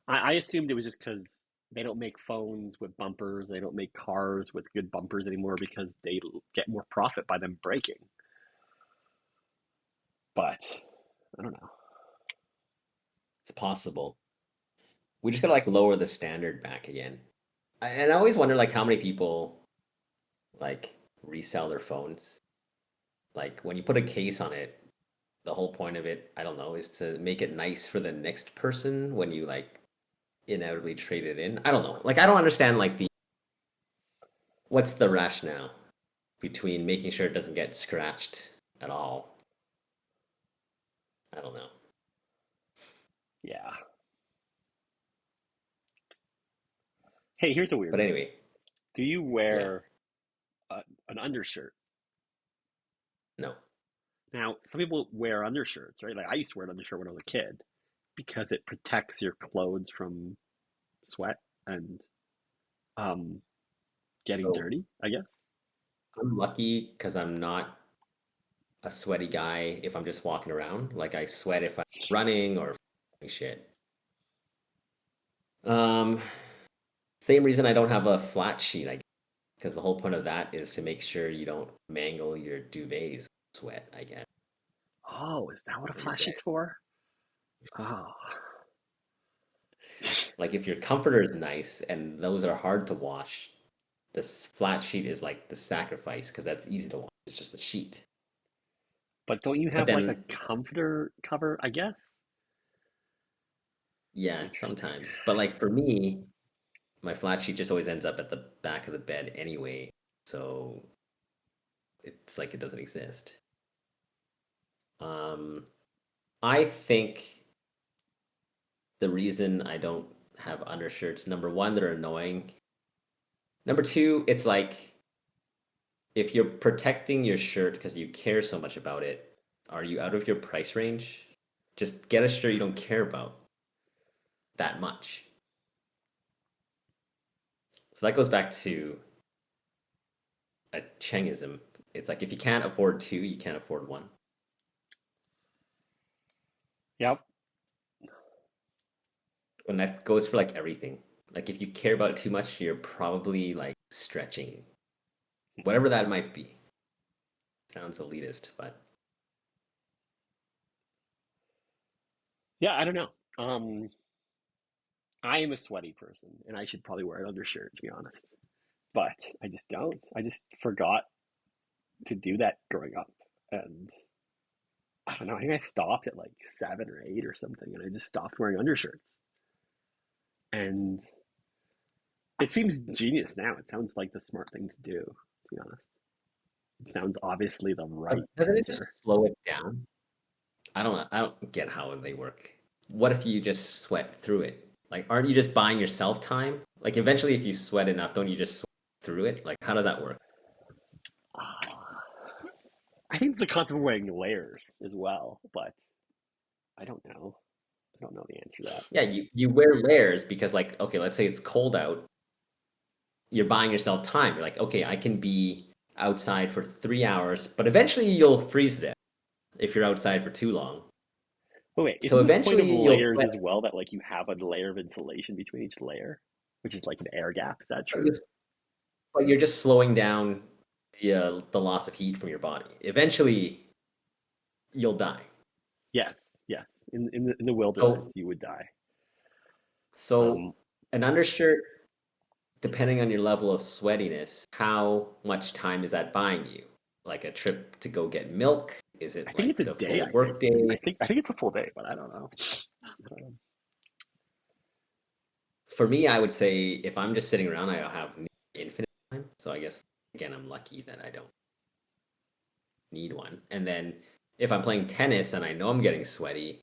I assumed it was just because they don't make phones with bumpers. They don't make cars with good bumpers anymore because they get more profit by them breaking. But I don't know. It's possible. We just gotta like lower the standard back again. And I always wonder like how many people like resell their phones. Like when you put a case on it, the whole point of it, I don't know, is to make it nice for the next person when you like inevitably trade it in. I don't know. Like I don't understand like the what's the rationale between making sure it doesn't get scratched at all. I don't know. Yeah. Hey, here's a weird But one. anyway, Do you yeah, wear an undershirt? no. Now, some people wear undershirts, right? Like I used to wear an undershirt when I was a kid because it protects your clothes from sweat and um, getting So dirty, I guess. I'm lucky because I'm not a sweaty guy if I'm just walking around. Like I sweat if I'm running or shit. Um, Same reason I don't have a flat sheet, I guess. because the whole point of that is to make sure you don't mangle your duvets with sweat, I guess, Oh, is that what a on your flat bed. sheet's for? Oh, Like if your comforter is nice and those are hard to wash, this flat sheet is like the sacrifice because that's easy to wash. It's just a sheet. but don't you But have like a then, comforter cover, I guess? yeah, Interesting. sometimes. But like for me, my flat sheet just always ends up at the back of the bed anyway. So it's like it doesn't exist. Um, I think the reason I don't have undershirts, number one, they're annoying. Number two, it's like if you're protecting your shirt because you care so much about it, are you out of your price range? Just get a shirt you don't care about that much. So that goes back to a Chengism. It's like if you can't afford two, you can't afford one. Yep. And that goes for like everything. Like if you care about it too much, you're probably like stretching, whatever that might be. Sounds elitist, but Yeah, I don't know. I am a sweaty person, and I should probably wear an undershirt to be honest. But I just don't. I just forgot to do that growing up, and I don't know. I think I stopped at like 7 or 8 or something, and I just stopped wearing undershirts. And it seems genius now. It sounds like the smart thing to do, to be honest. It sounds obviously the but right doesn't it answer. just slow it down? I don't get how they work. What if you just sweat through it? Like, aren't you just buying yourself time? Like, eventually, if you sweat enough, don't you just sweat through it? Like, how does that work? I think it's a concept of wearing layers as well, but I don't know. I don't know the answer to that. Yeah, you wear layers because, like, okay, let's say it's cold out. You're buying yourself time. You're like, okay, I can be outside for 3 hours, but eventually you'll freeze to death if you're outside for too long. But wait, So isn't the point of eventually you'll layers sweat. as well that like you have a layer of insulation between each layer, which is like an air gap? Is that But true? you're just slowing down the loss of heat from your body. Eventually, you'll die. Yes, yes. In the wilderness, So you would die. so Um, an undershirt, depending on your level of sweatiness, how much time is that buying you? Like a trip to go get milk? Is I it think it's like a the day. full I think. work day? I think it's a full day, but I don't know. I don't know. For me, I would say if I'm just sitting around, I have infinite time. So I guess again, I'm lucky that I don't need one. And then if I'm playing tennis and I know I'm getting sweaty,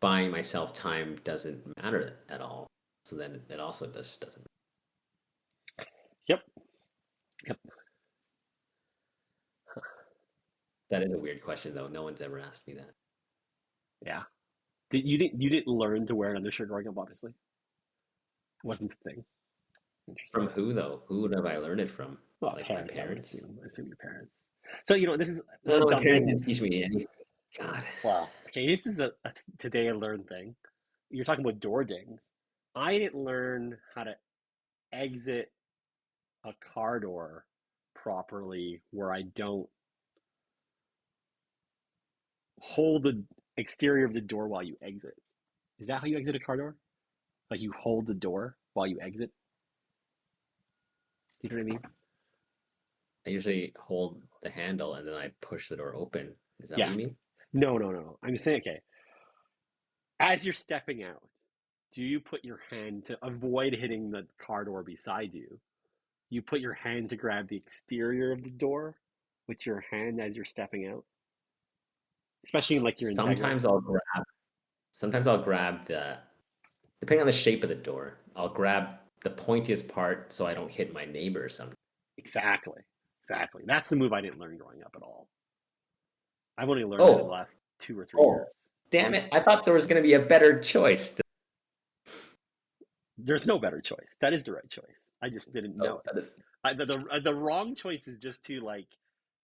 buying myself time doesn't matter at all. So then it also just doesn't. Yep, yep. That is a weird question though. No one's ever asked me that. Yeah. You didn't learn to wear an undershirt growing up, obviously. It wasn't the thing. From Interesting. who though? Who would have I learned it from? Well, Like my parents, I would parents? assume. I assume your parents. So this is a No, my dumb parents thing. didn't teach me anything. God. Well, okay, this is a today I learned thing. You're talking about door dings. I didn't learn how to exit a car door properly where I don't hold the exterior of the door while you exit. Is that how you exit a car door? Like you hold the door while you exit? Do you know what I mean? I usually hold the handle and then I push the door open. Is that what Yeah. you mean? No, no, no. I'm just saying, okay, as you're stepping out, do you put your hand to avoid hitting the car door beside you? You put your hand to grab the exterior of the door with your hand as you're stepping out, especially in like your Integra. Sometimes I'll grab the depending on the shape of the door, I'll grab the pointiest part so I don't hit my neighbor sometimes. Exactly. Exactly. That's the move I didn't learn growing up at all. I've only learned that in the Oh, last 2 or 3 years. oh, damn it. I thought there was gonna be a better choice. There's no better choice. That is the right choice. I just didn't know Oh, it. that is The wrong choice is just to like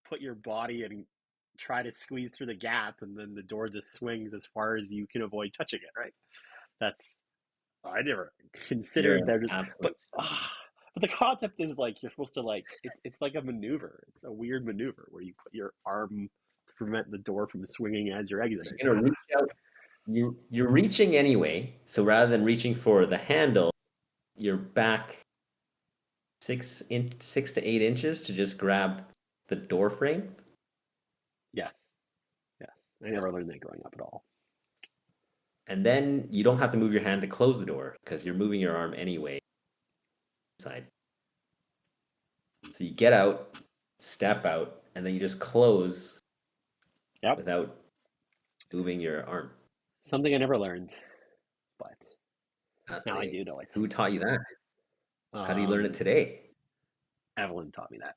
put your body and try to squeeze through the gap, and then the door just swings as far as you can avoid touching it. Right? That's I never you're considered an that, but absolute ah, psycho. But the concept is like you're supposed to like it's like a maneuver. It's a weird maneuver where you put your arm to prevent the door from swinging as you're exiting. You're gonna reach out. You're reaching anyway. So rather than reaching for the handle, you're back 6 to 8 inches to just grab the door frame. Yes, yes. I never learned that growing up at all. And then you don't have to move your hand to close the door because you're moving your arm anyway. Side. So you get out, step out, and then you just close Yep. without moving your arm. Something I never learned, but now I Fascinating. do know it. Who taught you that? How do you learn it Um, today? Evelyn taught me that.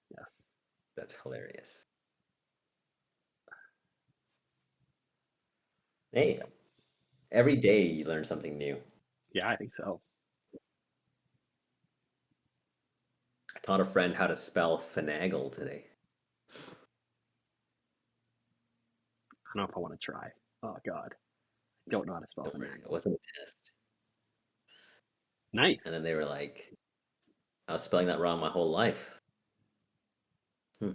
Yes. That's hilarious. Hey, Yep. every day you learn something new. Yeah, I think so. I taught a friend how to spell finagle today. I don't know if I want to try. Oh God, I don't know how to spell Don't worry, it finagle. wasn't a test. And Nice. then they were like, I was spelling that wrong my whole life. Hmm,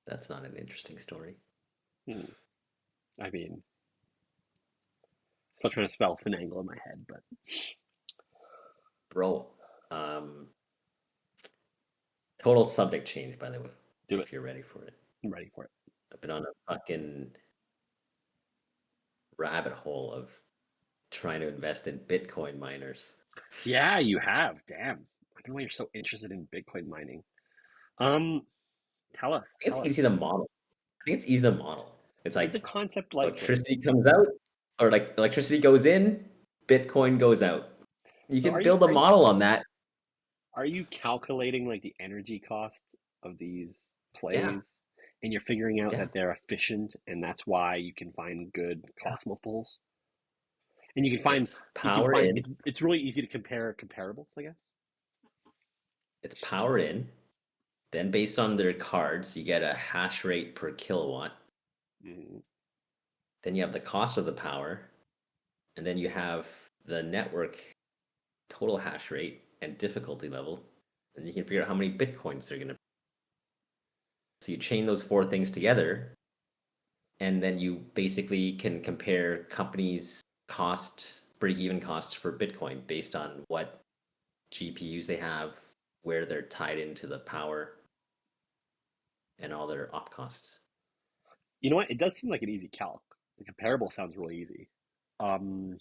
that's not an interesting story. Hmm. I mean, still trying to spell finagle in my head, but Bro, um, total subject change, by the way, do it. if you're ready for it. I'm ready for it. I've been on a fucking rabbit hole of trying to invest in Bitcoin miners. Yeah, you have. Damn. I don't know why you're so interested in Bitcoin mining. Um, tell us, I think tell it's us. easy to model. I think it's easy to model. It's Is the like concept like electricity comes out, or like electricity goes in, Bitcoin goes out. You so? can build a model on that. Are you calculating like the energy cost of these Yeah, plays, and you're figuring out yeah, that they're efficient, and that's why you can find good yeah. cost multiples, and It's you can power find in. it's really easy to compare comparables, I guess. It's power in. Then based on their cards, you get a hash rate per kilowatt. Mm. Then you have the cost of the power, and then you have the network total hash rate and difficulty level. And you can figure out how many bitcoins they're gonna. So you chain those four things together, and then you basically can compare companies' cost, break-even costs for Bitcoin based on what GPUs they have, where they're tied into the power, and all their op costs. You know what? It does seem like an easy calc. The comparable sounds really easy. Um,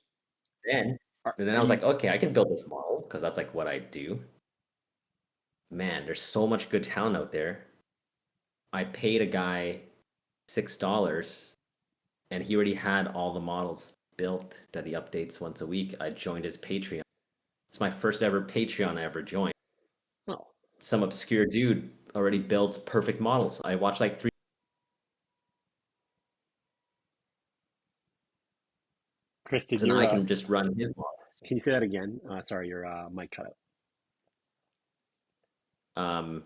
Then, and then are I was you like, okay, I can build this model because that's like what I do. Man, there's so much good talent out there. I paid a guy $6 and he already had all the models built that he updates once a week. I joined his Patreon. It's my first ever Patreon I ever joined. oh, Some obscure dude already builds perfect models. I watched like three. Chris, did And your I can just run his models. can you say that again? Sorry, your mic cut out. Um,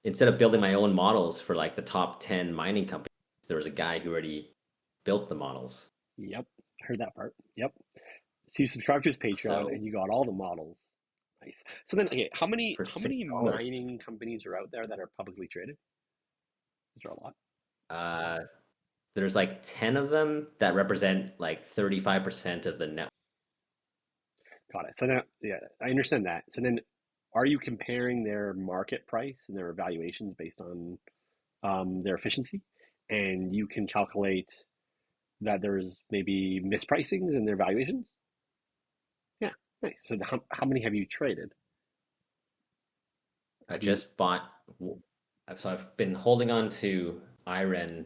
Instead of building my own models for like the top 10 mining companies, there was a guy who already built the models. Yep, heard that part. Yep. So you subscribed to his Patreon So and you got all the models. Nice. So then, okay, for how six many dollars, mining companies are out there that are publicly traded? Is there a lot? uh, there's like 10 of them that represent like 35% of the net. Got it. So now, yeah, I understand that. So then, are you comparing their market price and their evaluations based on their efficiency? And you can calculate that there's maybe mispricings in their valuations? Yeah, nice. So how many have you traded? I Have you? just bought, so I've been holding on to IREN.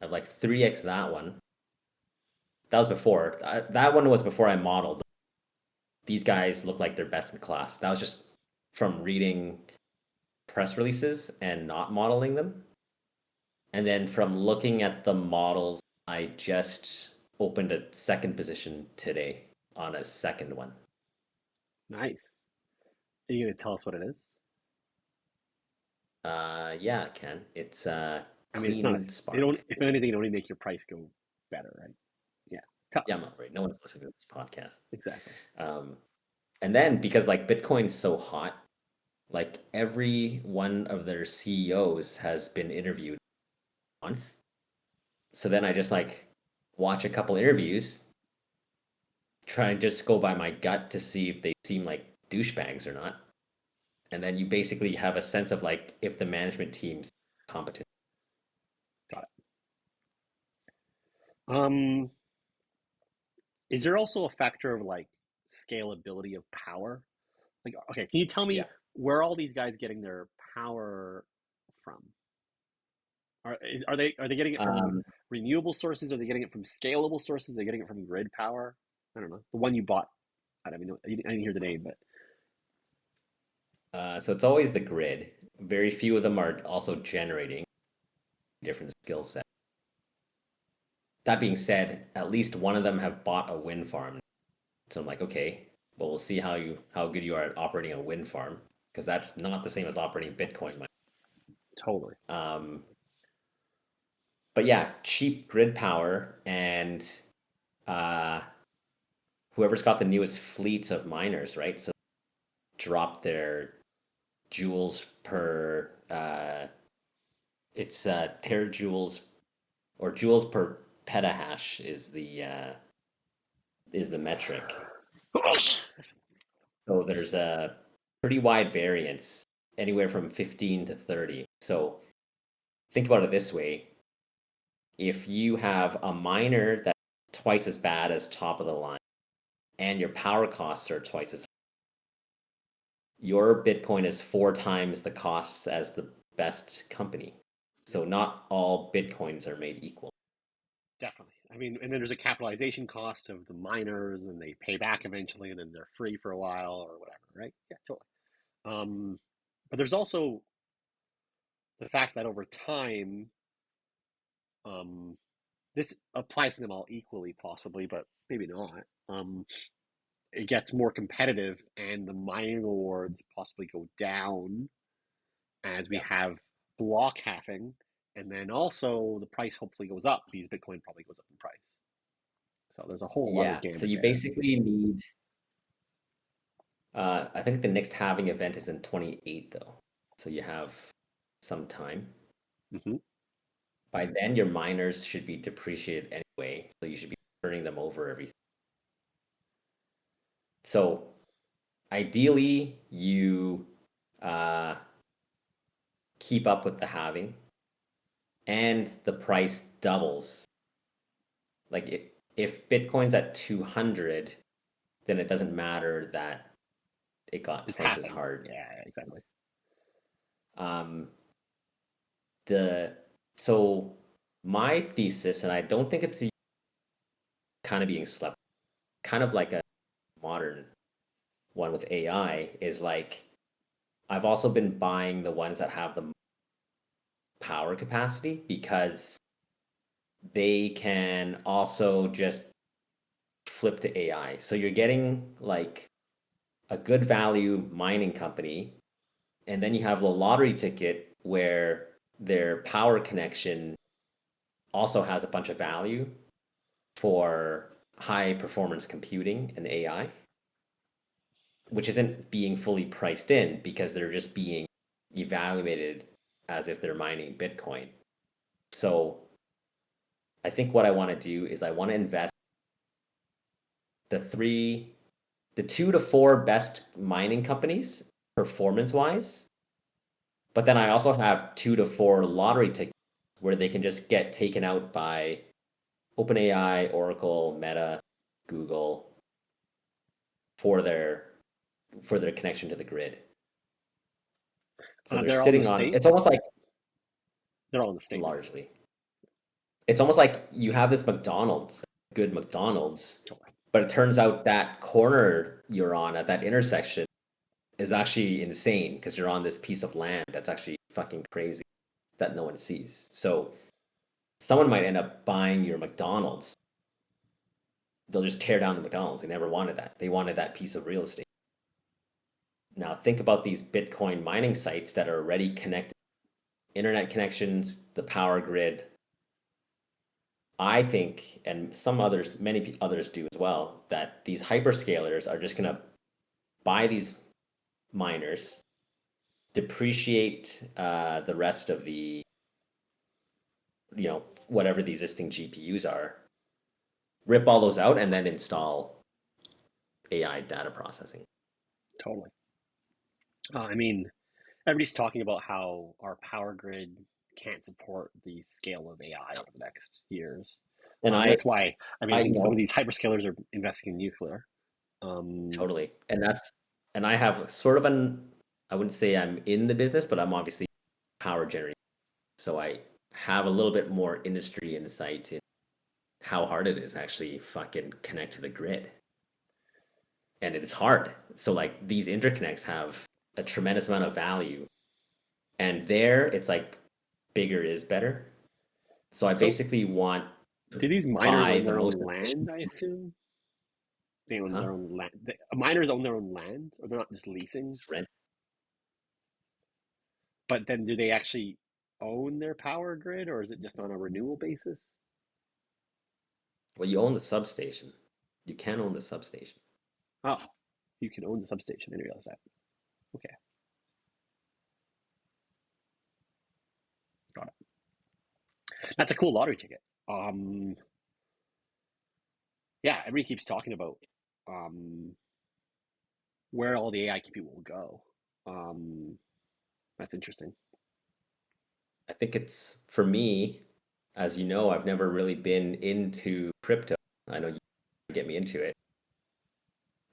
I've like 3x that one. That was before. That one was before I modeled. These guys look like they're best in class. That was just from reading press releases and not modeling them. And then from looking at the models, I just opened a second position today on a second one. Nice. Are you going to tell us what it is? Yeah, I can. It's I mean, it's not a, Clean it don't, Spark. if anything, it only make your price go better, right? Yeah. Yeah, I'm not worried. No one's listening to this podcast. Exactly. Um, and then because like Bitcoin's so hot, like every one of their CEOs has been interviewed a month. So then I just like watch a couple interviews, try and just go by my gut to see if they seem like douchebags or not. And then you basically have a sense of like if the management team's competent. Got it. Is there also a factor of like scalability of power? Like, okay, can you tell Yeah. me where all these guys getting their power from? Are they getting it from Um, renewable sources? Are they getting it from scalable sources? Are they getting it from grid power? I don't know. The one you bought, I don't even know. I didn't hear the name, but so it's always the grid. Very few of them are also generating different skill sets. That being said, at least one of them have bought a wind farm. So I'm like, okay, well, we'll see how good you are at operating a wind farm because that's not the same as operating Bitcoin. totally. Um, but yeah, cheap grid power and uh, whoever's got the newest fleet of miners, right? So drop their joules per it's terajoules or joules per petahash is the metric. So there's a pretty wide variance, anywhere from 15 to 30. So think about it this way. If you have a miner that's twice as bad as top of the line and your power costs are twice as high, your Bitcoin is 4 times the costs as the best company. So not all Bitcoins are made equal. Definitely. I mean, and then there's a capitalization cost of the miners, and they pay back eventually, and then they're free for a while or whatever, right? Yeah, totally. Um, but there's also the fact that over time, um, this applies to them all equally, possibly, but maybe not. It gets more competitive, and the mining rewards possibly go down as we Yeah. have block halving, and then also the price hopefully goes up because Bitcoin probably goes up in price. So there's a whole other Yeah. So gambit you there. basically need I think the next halving event is in 28 though. So you have some time. Hmm. By then your miners should be depreciated anyway, so you should be turning them over every. So ideally you uh, keep up with the halving and the price doubles. Like if Bitcoin's at 200, then it doesn't matter that it got It's twice as halving. hard. Yeah, exactly. Um, the so my thesis, and I don't think it's kind of being slept, kind of like a modern one with AI, is like I've also been buying the ones that have the power capacity because they can also just flip to AI. So you're getting like a good value mining company, and then you have the lottery ticket where their power connection also has a bunch of value for high performance computing and AI, which isn't being fully priced in because they're just being evaluated as if they're mining Bitcoin. So I think what I want to do is I want to invest the three, the 2 to 4 best mining companies performance wise. But then I also have 2 to 4 lottery tickets where they can just get taken out by OpenAI, Oracle, Meta, Google for their connection to the grid. So they're They're all in the sitting on. It's almost states. like They're all in the states, I assume. largely. It's almost like you have this McDonald's, good McDonald's, Totally. but it turns out that corner you're on at that intersection is actually insane because you're on this piece of land that's actually fucking crazy that no one sees. So someone might end up buying your McDonald's. They'll just tear down the McDonald's. They never wanted that. They wanted that piece of real estate. Now think about these Bitcoin mining sites that are already connected, internet connections, the power grid, I think, and some others, others do as well, that these hyperscalers are just going to buy these miners, depreciate the rest of the, whatever the existing GPUs are, rip all those out, and then install AI data processing. Totally. I mean, everybody's talking about how our power grid can't support the scale of AI over the next years. And That's why, I mean, I I think some of know these hyperscalers are investing in nuclear. Um, totally, and I have sort of I wouldn't say I'm in the business, but I'm obviously power generating, so I have a little bit more industry insight in how hard it is actually fucking connect to the grid. And it's hard. So like these interconnects have a tremendous amount of value. And there it's like bigger is better. So I so, basically want to do these miners buy own the their most own efficient. land? I assume they own Huh? their own land. Miners own their own land, or they're not just leasing. Just rent. But then, do they actually own their power grid, or is it just on a renewal basis? Well, you own the substation. You can own the substation. Oh, you can own the substation. I didn't realize that. Okay, got it. That's a cool lottery ticket. Um, yeah, everybody keeps talking about um, where all the AI compute will go. Um, that's interesting. I think it's for me, as you know, I've never really been into crypto. I know you get me into it.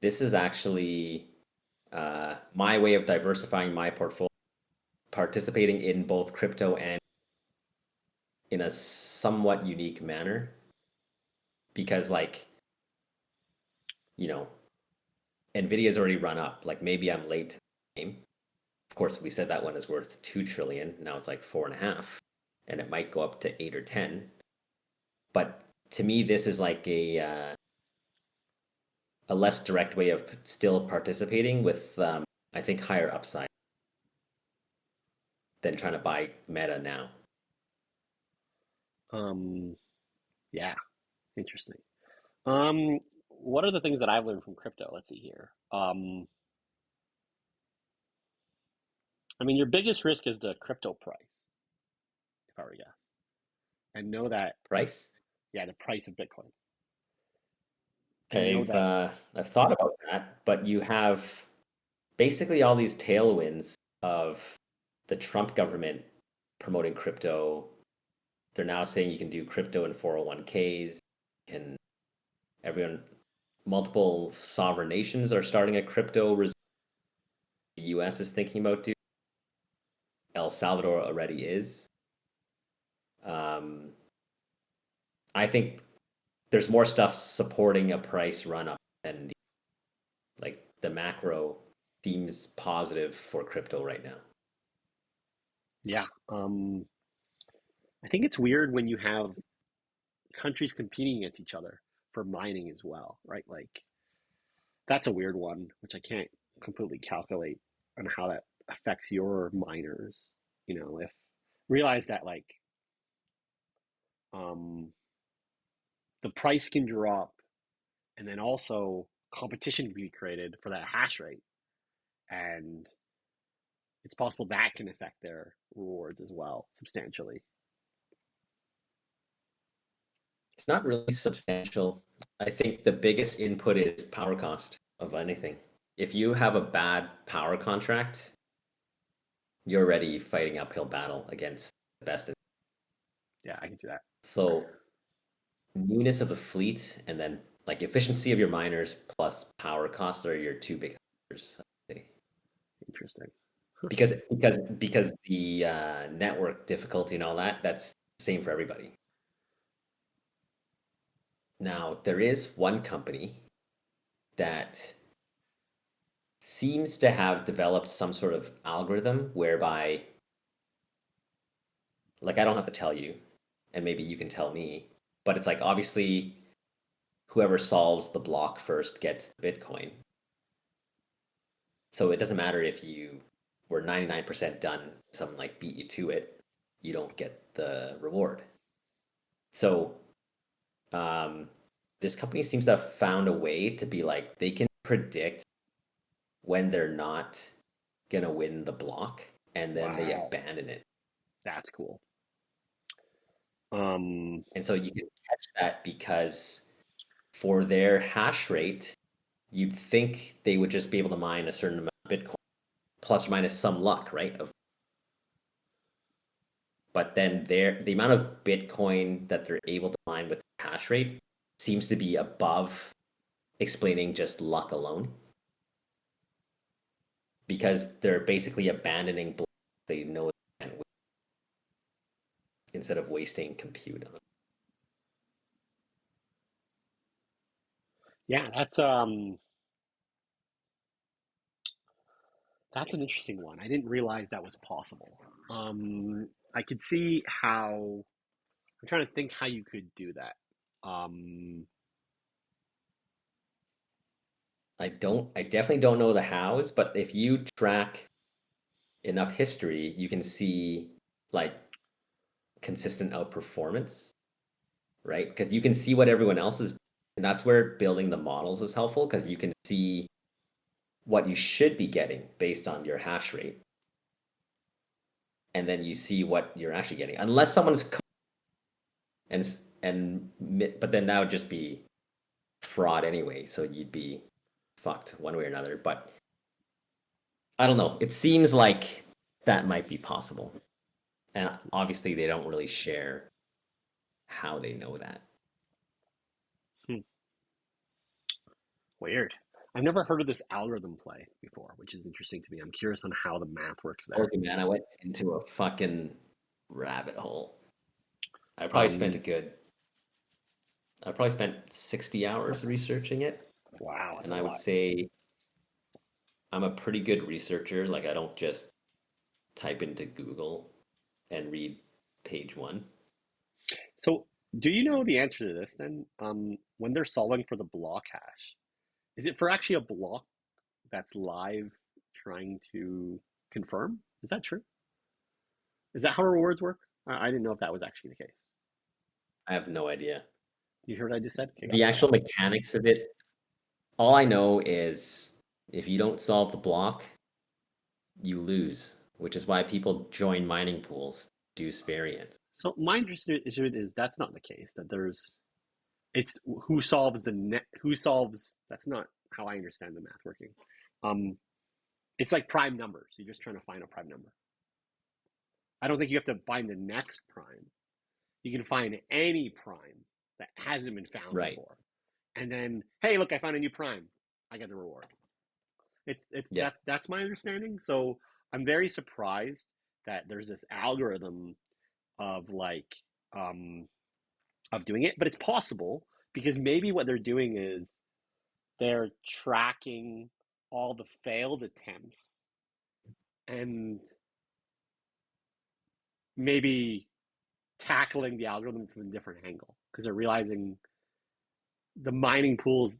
This is actually my way of diversifying my portfolio, participating in both crypto and in a somewhat unique manner because like you know nvidia's already run up, like maybe I'm late to the game. Of course we said that one is worth 2 trillion, now it's like 4.5, and it might go up to 8 or 10. But to me this is like a less direct way of still participating with I think higher upside than trying to buy meta now. Um, yeah, interesting. What are the things that I've learned from crypto? Let's see here. I mean, your biggest risk is the crypto price, if I were to guess, and know that, Price. yeah, the price of Bitcoin, and know I've that, I've thought about that, but you have basically all these tailwinds of the Trump government promoting crypto. They're now saying you can do crypto in 401ks. Can everyone, multiple sovereign nations are starting a crypto reserve. The US is thinking about doing. El Salvador already is. Um, I think there's more stuff supporting a price run up than like the macro seems positive for crypto right now. yeah. I think it's weird when you have countries competing against each other for mining as well, right? Like that's a weird one, which I can't completely calculate on how that affects your miners. If realize that like um, the price can drop, and then also competition can be created for that hash rate, and it's possible that can affect their rewards as well substantially. It's not really substantial. I think the biggest input is power cost of anything. If you have a bad power contract, you're already fighting uphill battle against the best. Yeah, I can see that. So newness of the fleet and then like efficiency of your miners plus power costs are your two biggest factors, I'd say. Interesting. Because the network difficulty and all that, that's the same for everybody. Now there is one company that seems to have developed some sort of algorithm whereby, like, I don't have to tell you, and maybe you can tell me, but it's like obviously whoever solves the block first gets the Bitcoin. So it doesn't matter if you were 99% done, someone like beat you to it, you don't get the reward. So Um, this company seems to have found a way to be like they can predict when they're not gonna win the block, and then they Wow, abandon it. that's cool. Um, And so you can catch that because for their hash rate, you'd think they would just be able to mine a certain amount of Bitcoin plus or minus some luck, right? But then the amount of Bitcoin that they're able to mine with the hash rate seems to be above explaining just luck alone because they're basically abandoning blocks they know they can instead of wasting compute on them. yeah, that's an interesting one. I didn't realize that was possible. I could see how. I'm trying to think how you could do that. Um, I definitely don't know the hows, but if you track enough history, you can see like consistent outperformance, right? Because you can see what everyone else is, and that's where building the models is helpful because you can see what you should be getting based on your hash rate, and then you see what you're actually getting. Unless someone's and but then that would just be fraud anyway, so you'd be fucked one way or another. But I don't know. It seems like that might be possible, and obviously they don't really share how they know that. hmm, weird. I've never heard of this algorithm play before, which is interesting to me. I'm curious on how the math works there. Told you, man, I went into a fucking rabbit hole. I probably spent a Um, good, I probably spent 60 hours researching it. wow, that's And a I would lot. say I'm a pretty good researcher. Like, I don't just type into Google and read page one. So, do you know the answer to this then? When they're solving for the block hash, is it for actually a block that's live trying to confirm? Is that true? Is that how rewards work? I didn't know if that was actually the case. I have no idea. You heard what I just said? Okay, The gotcha. actual mechanics of it, all I know is if you don't solve the block, you lose, which is why people join mining pools, deuce variance. So my interest is that's not the case. That there's it's who solves the net. Who solves? That's not how I understand the math working. Um, it's like prime numbers. You're just trying to find a prime number. I don't think you have to find the next prime. You can find any prime that hasn't been found Right. before, and then hey, look, I found a new prime. I get the reward. It's Yeah. that's my understanding. So I'm very surprised that there's this algorithm of like um, of doing it, but it's possible because maybe what they're doing is they're tracking all the failed attempts and maybe tackling the algorithm from a different angle because they're realizing the mining pools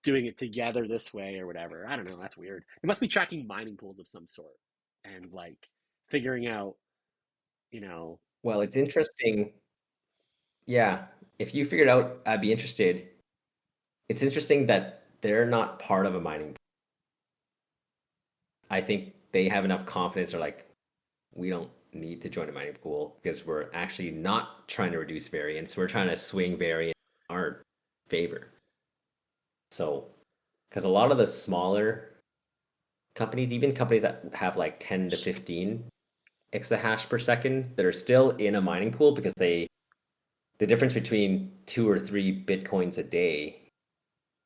doing it together this way or whatever. I don't know. That's weird. It must be tracking mining pools of some sort and like figuring out, you know, Well, it's interesting. Yeah. If you figured out, I'd be interested. It's interesting that they're not part of a mining pool. I think they have enough confidence. They're like, we don't need to join a mining pool because we're actually not trying to reduce variance. We're trying to swing variance in our favor. So, because a lot of the smaller companies, even companies that have like 10 to 15 exahash per second, that are still in a mining pool because the difference between 2 or 3 bitcoins a day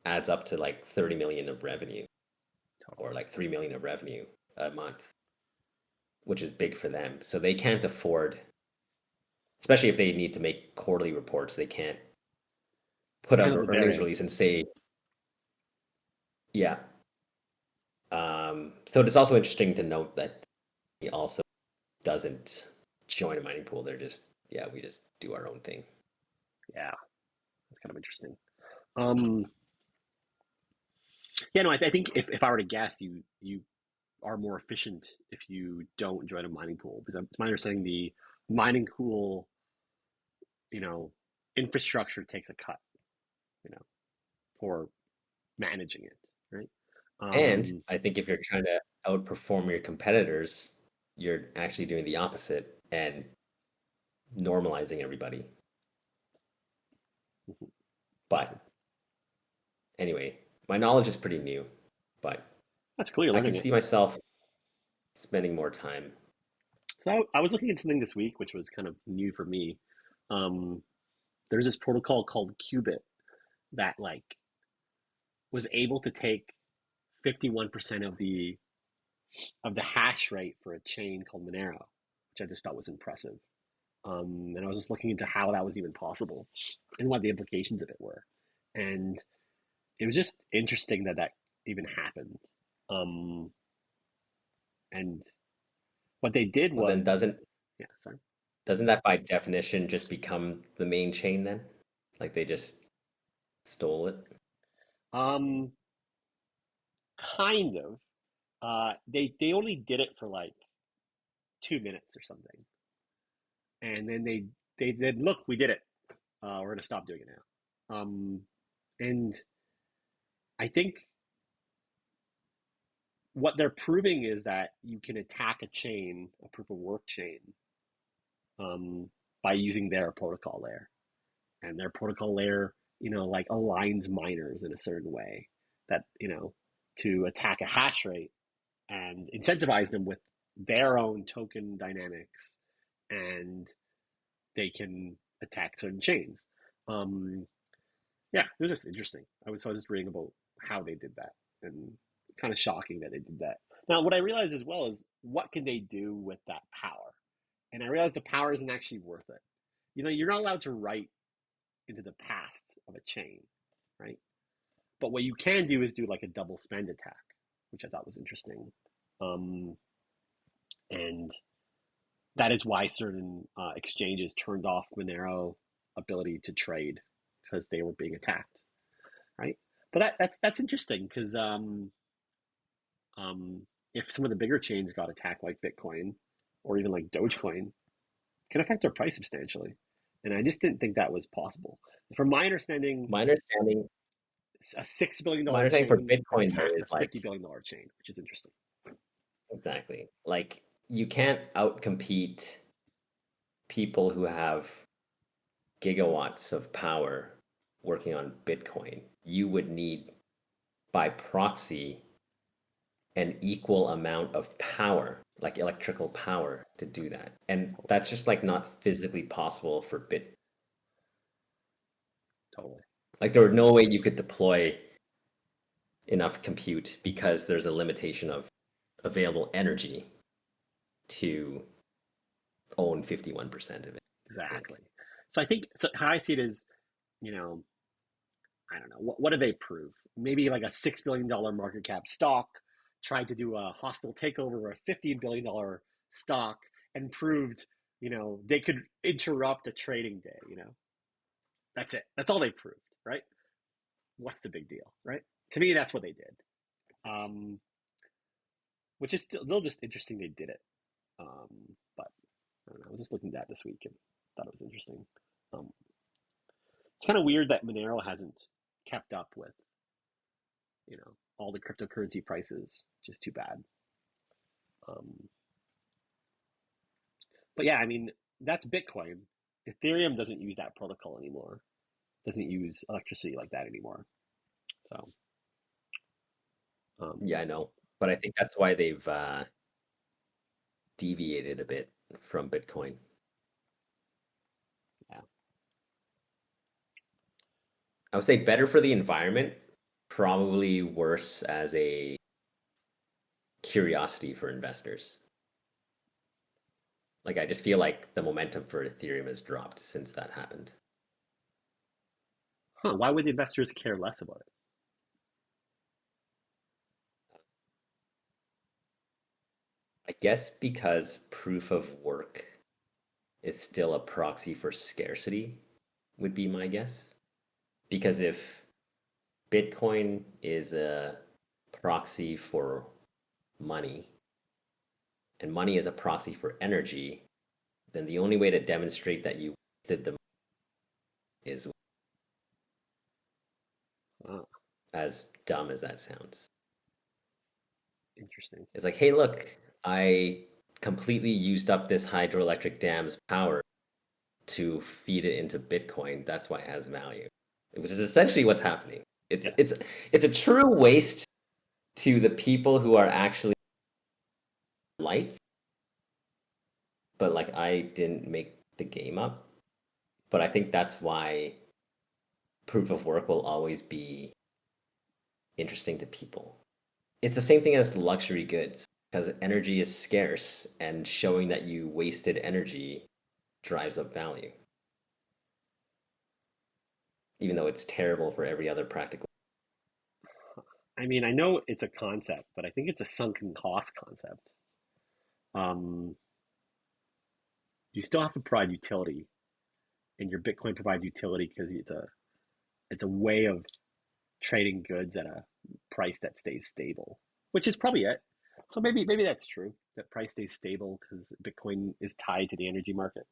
adds up to like 30 million of revenue or like 3 million of revenue a month, which is big for them. So they can't afford, especially if they need to make quarterly reports, they can't put out handle an the earnings release and variance. say, yeah. So it's also interesting to note that he also doesn't join a mining pool. They're just, yeah, we just do our own thing. Yeah, that's kind of interesting. Um, yeah, no, I think if I were to guess, you are more efficient if you don't join a mining pool because it's my understanding the mining pool, you know, infrastructure takes a cut, you know, for managing it, right? And Um, I think if you're trying to outperform your competitors, you're actually doing the opposite and normalizing everybody. But anyway, my knowledge is pretty new, but that's cool. You're I can learning it. see myself spending more time. So I was looking into something this week, which was kind of new for me. Um, there's this protocol called Qubit that like was able to take 51% of the hash rate for a chain called Monero, which I just thought was impressive. And I was just looking into how that was even possible and what the implications of it were. And it was just interesting that that even happened. Um, and what they did Well, then was, yeah, sorry. doesn't that by definition just become the main chain then? Like they just stole it? Um, kind of. They only did it for like 2 minutes or something, and then they did look, we did it. We're gonna stop doing it now. And I think what they're proving is that you can attack a chain, a proof of work chain, um, by using their protocol layer. And their protocol layer, like aligns miners in a certain way that, to attack a hash rate and incentivize them with their own token dynamics, and they can attack certain chains. Um, yeah, it was just interesting. I was just reading about how they did that, and kind of shocking that they did that. Now, what I realized as well is what can they do with that power? And I realized the power isn't actually worth it. You're not allowed to write into the past of a chain, right? But what you can do is do like a double spend attack, which I thought was interesting. Um, and that is why certain exchanges turned off Monero ability to trade because they were being attacked, right? But that's interesting because um, if some of the bigger chains got attacked, like Bitcoin or even like Dogecoin, it can affect their price substantially. And I just didn't think that was possible. From my understanding, My understanding, a $6 my billion understanding for chain Bitcoin though attacked a is like $50 billion chain, which is interesting. exactly like you can't outcompete people who have gigawatts of power working on Bitcoin. You would need by proxy an equal amount of power, like electrical power, to do that. And Totally, that's just like not physically possible for Bit. totally. Like there would no way you could deploy enough compute because there's a limitation of available energy to own 51% of it, I think. Exactly. So I think so. How I see it is, you know, I don't know. What do they prove? Maybe like a $6 billion market cap stock tried to do a hostile takeover of a $15 billion stock and proved, they could interrupt a trading day. That's it. That's all they proved, right? What's the big deal, right? To me, that's what they did. Um, which is still just interesting they did it. But I don't know. I was just looking at that this week and thought it was interesting. Um, it's kind of weird that Monero hasn't kept up with, all the cryptocurrency prices, which is too bad. Um, but yeah, I mean, that's Bitcoin. Ethereum doesn't use that protocol anymore. Doesn't use electricity like that anymore. So, Yeah, um, I know. But I think that's why they've deviated a bit from Bitcoin. yeah. I would say better for the environment, probably worse as a curiosity for investors. Like I just feel like the momentum for Ethereum has dropped since that happened. Huh? Why would the investors care less about it? I guess because proof of work is still a proxy for scarcity, would be my guess. Because if Bitcoin is a proxy for money, and money is a proxy for energy, then the only way to demonstrate that you wasted the is Oh, as dumb as that sounds. interesting. It's like, hey, look, I completely used up this hydroelectric dam's power to feed it into Bitcoin. That's why it has value, which is essentially what's happening. It's Yeah. it's it's a true waste to the people who are actually lights, but like I didn't make the game up. But I think that's why proof of work will always be interesting to people. It's the same thing as luxury goods because energy is scarce and showing that you wasted energy drives up value, even though it's terrible for every other practical. I mean, I know it's a concept, but I think it's a sunken cost concept. Um, you still have to provide utility, and your Bitcoin provides utility because it's a way of trading goods at a price that stays stable, which is probably it. So maybe that's true. That price stays stable because Bitcoin is tied to the energy market.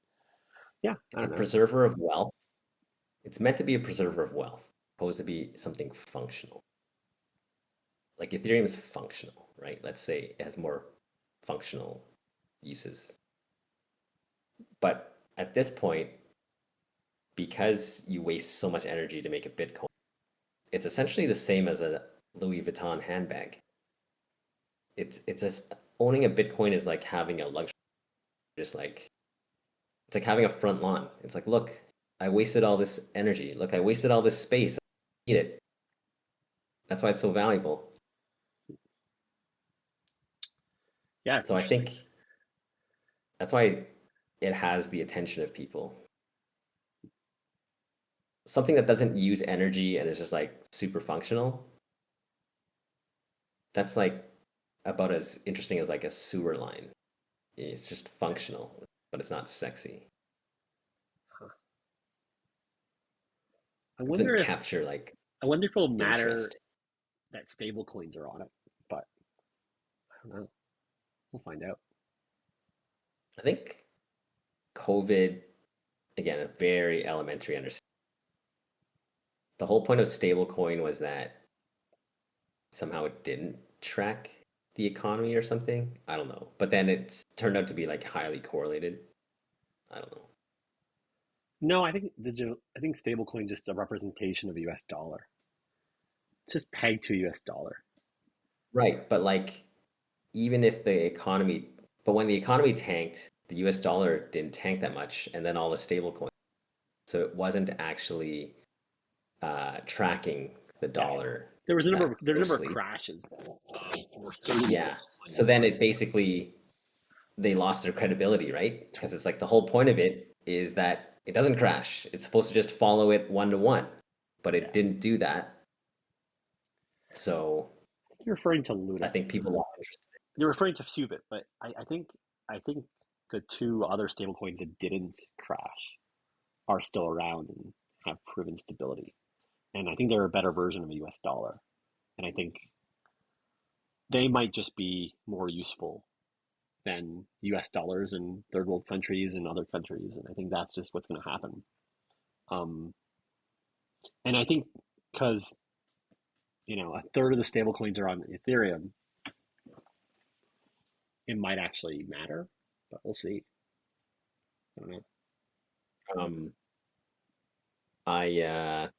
Yeah, I It's a don't know. preserver of wealth. It's meant to be a preserver of wealth, opposed to be something functional. Like Ethereum is functional, right? Let's say it has more functional uses. But at this point, because you waste so much energy to make a Bitcoin, it's essentially the same as a Louis Vuitton handbag. It's as owning a Bitcoin is like having a luxury, just like it's like having a front lawn. It's like, look, I wasted all this energy. Look, I wasted all this space. I need it. That's why it's so valuable. Yeah, it's So I interesting. think that's why it has the attention of people. Something that doesn't use energy and is just like super functional, that's like about as interesting as like a sewer line. It's just functional, but it's not sexy. It Huh. I wonder doesn't if capture like I wonder if it'll matter interest. that stable coins are on it, but I don't know. We'll find out. I think COVID, again, a very elementary understanding. The whole point of stablecoin was that somehow it didn't track the economy or something. I don't know. But then it's turned out to be like highly correlated. I don't know. No, I think stablecoin is just a representation of the U.S. dollar. It's just pegged to a U.S. dollar. Right, but like even if the economy, but when the economy tanked, the US dollar didn't tank that much, and then all the stable coins. So it wasn't actually tracking the Yeah, dollar there that was a number of closely. crashes, where certain Yeah. stablecoins So then were it basically, they lost their credibility, right? Because it's like the whole point of it is that it doesn't crash. It's supposed to just follow it one to one, but it yeah. didn't do that. So You're referring to I Luna. think people lost interest. You're referring to Subit, but I think the two other stablecoins that didn't crash are still around and have proven stability. And I think they're a better version of a US dollar. And I think they might just be more useful than US dollars in third world countries and other countries. And I think that's just what's going to happen. Um, and I think because, a third of the stablecoins are on Ethereum, it might actually matter, but we'll see. I don't know. Um, I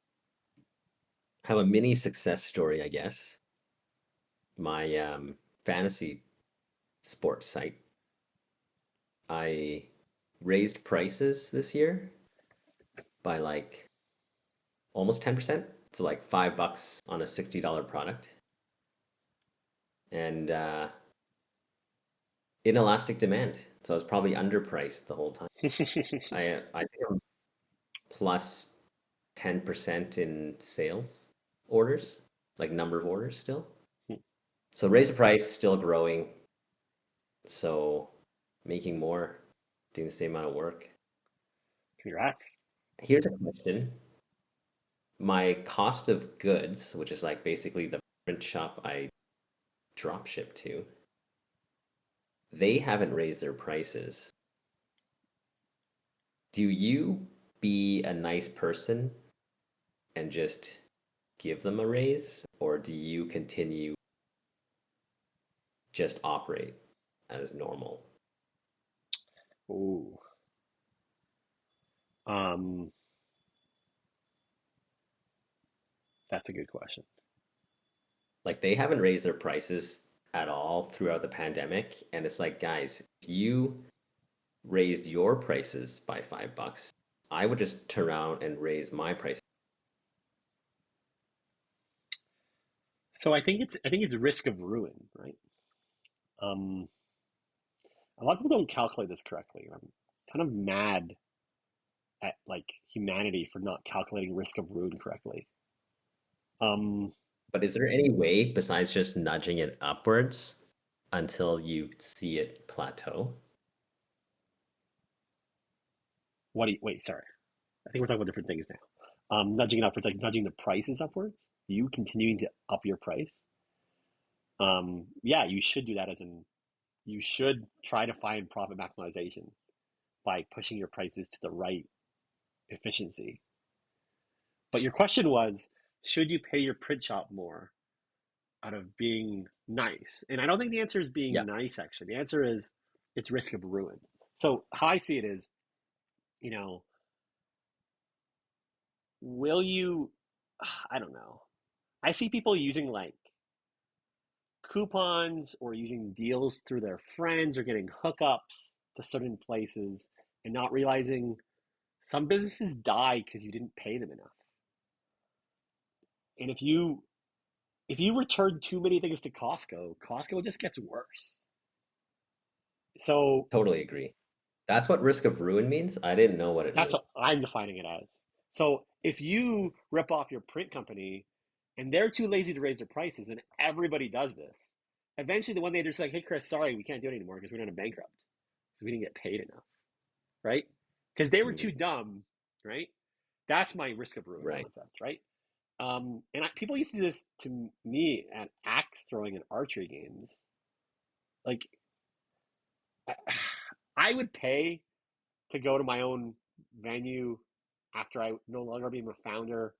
have a mini success story, I guess. My fantasy sports site. I raised prices this year by like almost 10%. So like $5 on a $60 product. And inelastic demand. So I was probably underpriced the whole time. I think I'm plus 10% in sales orders, like number of orders still. So raise the price, still growing. So making more, doing the same amount of work. Congrats. Here's a question. My cost of goods, which is like basically the print shop I drop ship to, they haven't raised their prices. Do you be a nice person and just give them a raise, or do you continue just operate as normal? Ooh. Um, that's a good question. Like they haven't raised their prices at all throughout the pandemic, and it's like, guys, if you raised your prices by $5, I would just turn around and raise my price. So I think it's risk of ruin, right? Um, a lot of people don't calculate this correctly. I'm kind of mad at like humanity for not calculating risk of ruin correctly. Um, But is there any way besides just nudging it upwards until you see it plateau? what do you, wait, sorry. I think we're talking about different things now. Nudging it upwards, like nudging the prices upwards. You continuing to up your price. Yeah, you should do that as in you should try to find profit maximization by pushing your prices to the right efficiency. But your question was, should you pay your print shop more out of being nice? And I don't think the answer is being Yeah, nice, actually. The answer is it's risk of ruin. So, how I see it is, you know, will you, I don't know. I see people using like coupons or using deals through their friends or getting hookups to certain places and not realizing some businesses die because you didn't pay them enough. And if you return too many things to Costco, Costco just gets worse. So totally agree. That's what risk of ruin means. I didn't know what it that's meant. what I'm defining it as. So if you rip off your print company and they're too lazy to raise their prices, and everybody does this, eventually the one day they're just like, "Hey, Chris, sorry, we can't do it anymore because we're not a bankrupt. We didn't get paid enough, right? Because they were too Mm, dumb, right? That's my risk of ruin right. concept, right? People used to do this to me at axe throwing and archery games. Like, I, I would pay to go to my own venue after I no longer being a founder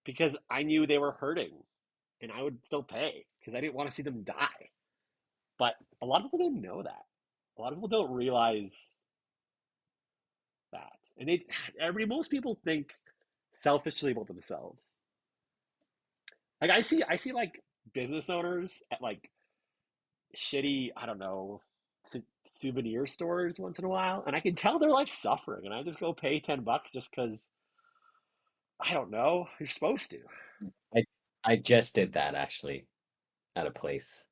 because I knew they were hurting and I would still pay because I didn't want to see them die. But a lot of people don't know that. A lot of people don't realize that. And most people think selfishly about themselves. Like I see like business owners at like shitty, I don't know, souvenir stores once in a while, and I can tell they're like suffering, and I just go pay $10 just because I don't know. You're supposed to. I I just did that actually at a place.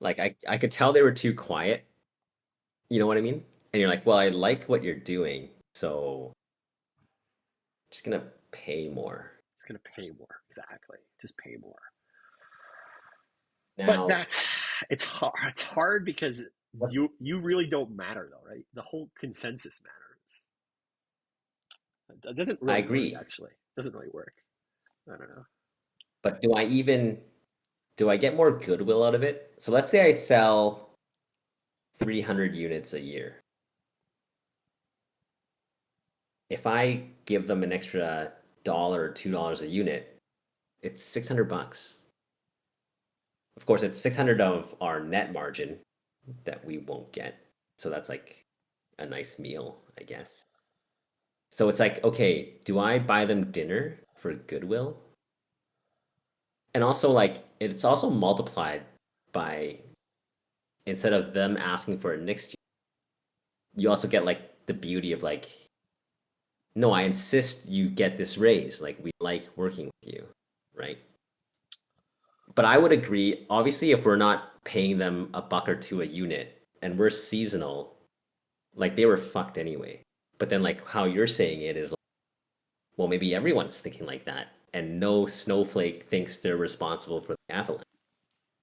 Like I could tell they were too quiet. You know what I mean? And you're like, well, I like what you're doing, so I'm just gonna pay more. It's gonna pay more. Exactly. Just pay more. But Now, that's it's hard. It's hard because what you really don't matter though, right? The whole consensus matters. It doesn't I really work agree, actually. It doesn't really work. I don't know. but do I get more goodwill out of it? So let's say I sell 300 units a year. If I give them an extra dollar or $2 a unit, it's $600. Of course, it's 600 of our net margin that we won't get. So that's like a nice meal, I guess. So it's like, okay, do I buy them dinner for goodwill? And also like it's also multiplied by instead of them asking for it next year, you also get like the beauty of like, no, I insist you get this raise. Like we like working with you, right? But I would agree, obviously, if we're not paying them a buck or two a unit and we're seasonal, like they were fucked anyway. But then like how you're saying it is like, well, maybe everyone's thinking like that. And no snowflake thinks they're responsible for the avalanche.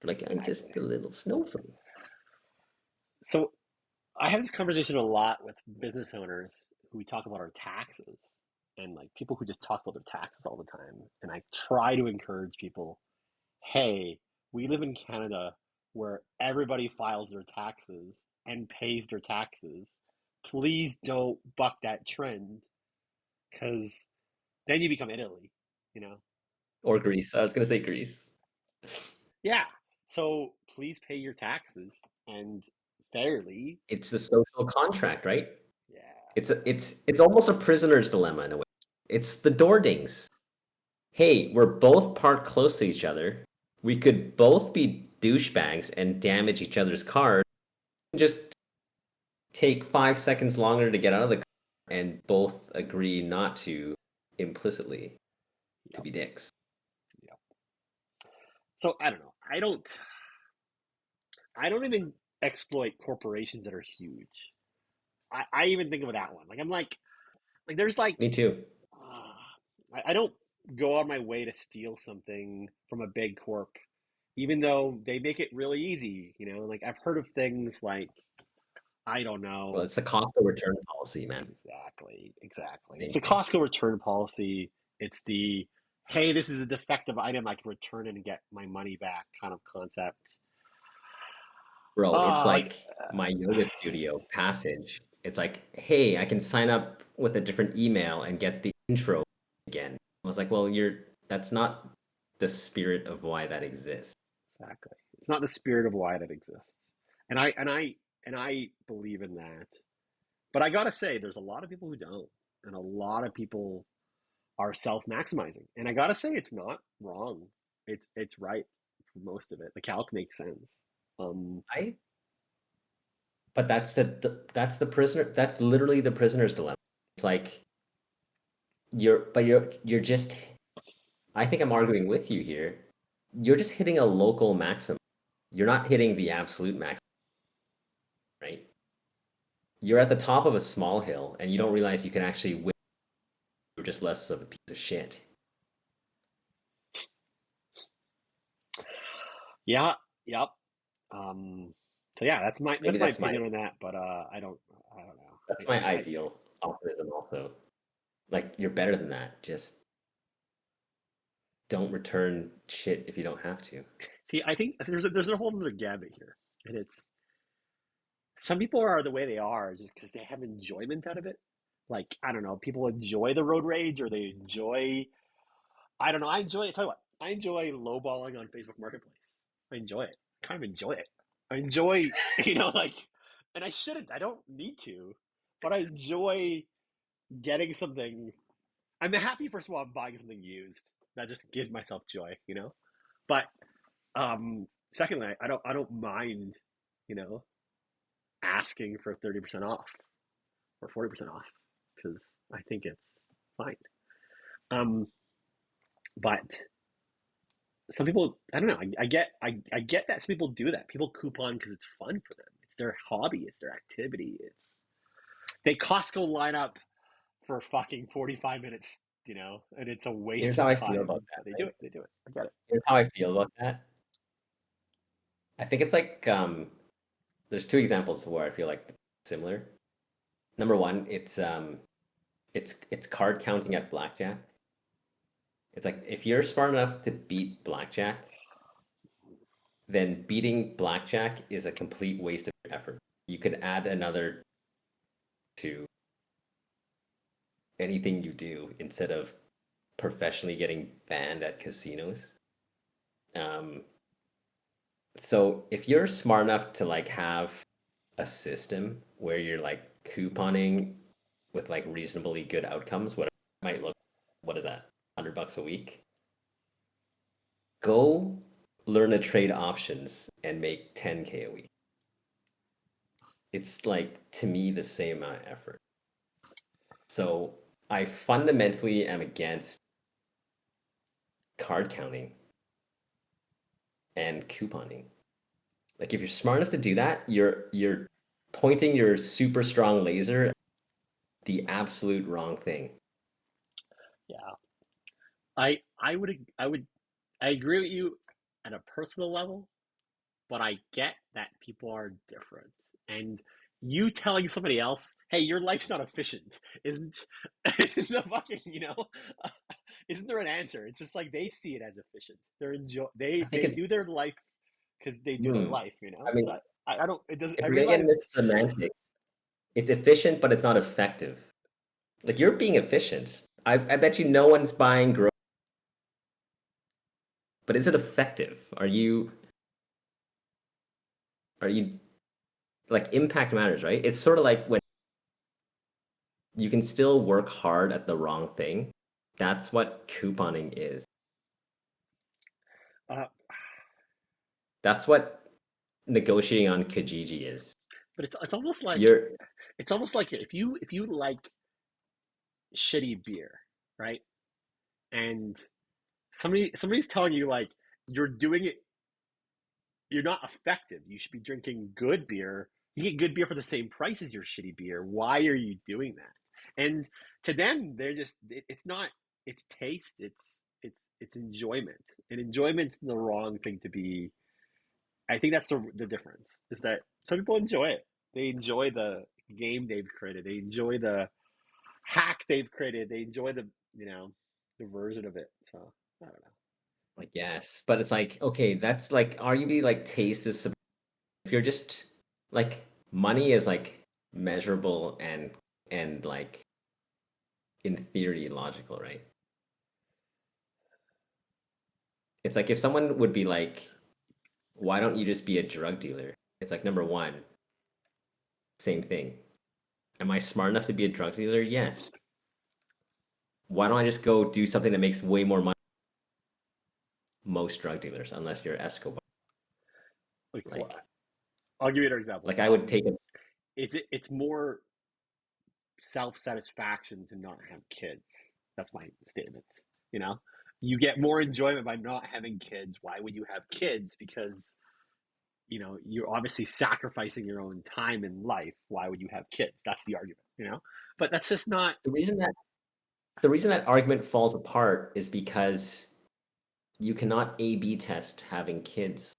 Like I'm Exactly. just a little snowflake. So I have this conversation a lot with business owners who we talk about our taxes and like people who just talk about their taxes all the time. And I try to encourage people, hey, we live in Canada where everybody files their taxes and pays their taxes. Please don't buck that trend because then you become Italy, you know? Or Greece. I was gonna say Greece. Yeah. So please pay your taxes and fairly. It's the social contract, right? Yeah. It's almost a prisoner's dilemma in a way. It's the door dings. Hey, we're both parked close to each other. We could both be douchebags and damage each other's cars. Just take 5 seconds longer to get out of the car and both agree not to implicitly to Yep. be dicks. Yep. So I don't know. I don't even exploit corporations that are huge. I even think of that one. Like I'm like there's like Me too. I don't go on my way to steal something from a big corp, even though they make it really easy. Like I've heard of things like I don't Well, know it's the Costco return policy, man. exactly. It's Same the thing. Costco return policy. It's the hey, this is a defective item. I can return it and get my money back kind of concept. Bro, it's Like like my yoga studio passage. It's like, hey, I can sign up with a different email and get the intro again. I was like, well, that's not the spirit of why that exists. exactly. It's not the spirit of why that exists. And I believe in that. But I gotta say, there's a lot of people who don't, and a lot of people are self-maximizing. And I gotta say, it's not wrong. It's right for most of it. The calc makes sense. Um, I But that's the prisoner. That's literally the prisoner's dilemma. It's like you're just. I think I'm arguing with you here. You're just hitting a local maximum. You're not hitting the absolute maximum, right? You're at the top of a small hill, and you don't realize you can actually win. You're just less of a piece of shit. yeah, yep. Um, so yeah, that's my Maybe that's my that's my opinion on that. But I don't know. that's my ideal optimism. Also, like you're better than that. Just don't return shit if you don't have to. See. I think there's a whole other gambit here, and it's some people are the way they are just because they have enjoyment out of it. Like I don't know, people enjoy the road rage, or they enjoy. I don't know. I enjoy it. Tell you what, I enjoy lowballing on Facebook Marketplace. I enjoy it. I kind of enjoy it. I enjoy, like, and I shouldn't. I don't need to, but I enjoy getting something. I'm happy, first of all, I'm buying something used. That just gives myself joy. But secondly, I don't mind, you know, asking for 30% off or 40% off because I think it's fine. Um, but some people, I don't know. I get that some people do that. People coupon because it's fun for them. It's their hobby. It's their activity. They Costco line up for fucking 45 minutes, and it's a waste Here's how of I feel about time. that, But they do right? it. They do it. I get it. Here's how I feel about that. I think it's like there's two examples where I feel like similar. Number one, it's card counting at blackjack. It's like if you're smart enough to beat blackjack, then beating blackjack is a complete waste of effort. You could add another to anything you do instead of professionally getting banned at casinos. Um, so if you're smart enough to like have a system where you're like couponing with like reasonably good outcomes, what might look, what is that, $100 a week? Go learn to trade options and make 10K a week. It's like to me the same amount of effort. So I fundamentally am against card counting and couponing. Like if you're smart enough to do that, you're pointing your super strong laser at the absolute wrong thing. Yeah. I agree with you at a personal level, but I get that people are different. And you telling somebody else, "Hey, your life's not efficient," isn't isn't the fucking isn't there an answer? It's just like they see it as efficient. They're enjoy I they think they it's do their life because they do their hmm, life. I So mean, I don't. It does. if I we're gonna get realize. into semantics, it's efficient, but it's not effective. Like you're being efficient. I bet you no one's buying but is it effective? Are you like impact matters, right? It's sort of like when you can still work hard at the wrong thing. That's what couponing is. Uh, That's what negotiating on Kijiji is. but You're it's almost like if you like shitty beer, right? And somebody's telling you like you're doing it, you're not effective. You should be drinking good beer. You get good beer for the same price as your shitty beer. Why are you doing that? And to them, they're just it's not it's taste. It's enjoyment, and enjoyment's the wrong thing to be. I think that's the difference is that some people enjoy it. They enjoy the game they've created. They enjoy the hack they've created. They enjoy the the version of it. So I don't know. like, yes, but it's like, okay, that's like arguably like taste is if you're just like money is like measurable and like in theory logical, right? It's like if someone would be like, why don't you just be a drug dealer? It's like number one, same thing. Am I smart enough to be a drug dealer? Yes. Why don't I just go do something that makes way more money than most drug dealers, unless you're Escobar? Like, well, Like, I'll give you an example. I would take a It's more self satisfaction to not have kids. That's my statement. You know, you get more enjoyment by not having kids. Why would you have kids? Because you're obviously sacrificing your own time in life. Why would you have kids? That's the argument. But that's just not. the reason that the reason that argument falls apart is because you cannot A/B test having kids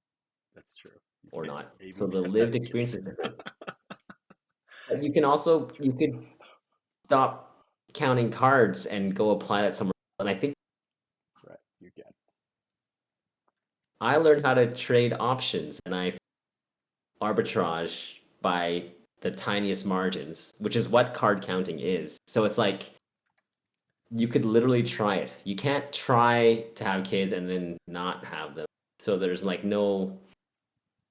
That's true. You or can't not. A/B So the test lived having kids. experience is different. But you could stop counting cards and go apply that somewhere else. And I think Right. You get. I learned how to trade options and I arbitrage by the tiniest margins, which is what card counting is. So it's like you could literally try it. You can't try to have kids and then not have them. So there's like no,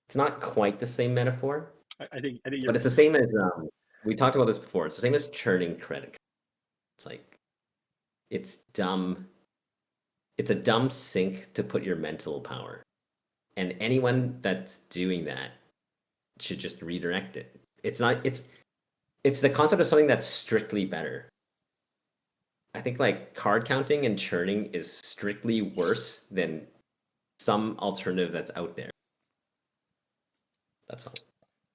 it's not quite the same metaphor, I think but you're. it's the same as we talked about this before. It's the same as churning credit. It's like it's dumb. It's a dumb sink to put your mental power. And anyone that's doing that should just redirect it. It's not it's the concept of something that's strictly better. I think like card counting and churning is strictly worse than some alternative that's out there. That's all.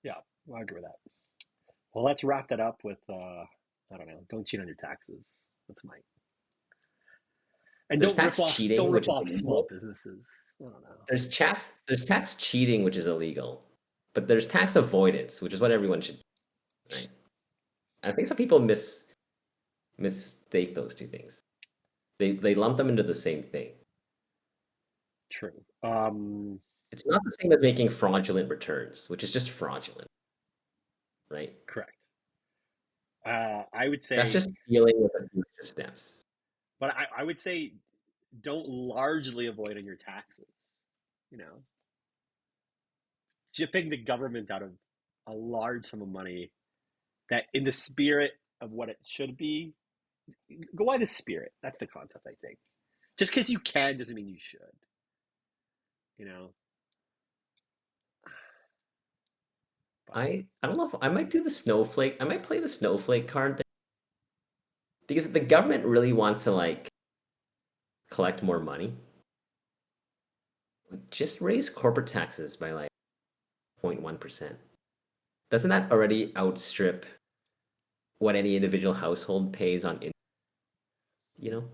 Yeah, I agree with that. Well, let's wrap that up with I don't know. Don't cheat on your taxes. That's my and There's don't tax cheating, which rip is off small illegal. businesses. I don't know. There's tax cheating, which is illegal. But there's tax avoidance, which is what everyone should do, right? I think some people mistake those two things. They lump them into the same thing. True. It's not the same as making fraudulent returns, which is just fraudulent, right? Correct. I would That's say, just stealing with a few extra steps. but I would say don't largely avoid on your taxes. You know, Chipping the government out of a large sum of money that, in the spirit of what it should be, go by the spirit. That's the concept, I think. Just because you can doesn't mean you should. You know, but I don't know if I might do the snowflake. I might play the snowflake card thing because if the government really wants to like collect more money, just raise corporate taxes by like 0.1%. Doesn't that already outstrip what any individual household pays on you know?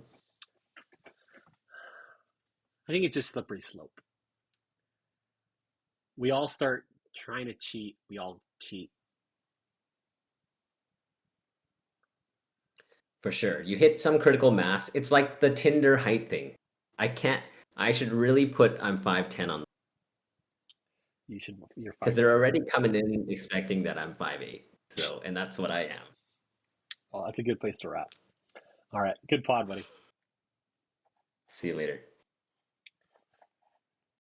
I think it's just slippery slope. We all start trying to cheat. We all cheat. For sure. You hit some critical mass. It's like the Tinder height thing. I can't I should really put I'm 5'10" on You should. You're because 5'10". they're You're already right. coming in expecting that I'm 5'8". So, and that's what I am. Well, that's a good place to wrap. All right. Good pod, buddy. See you later.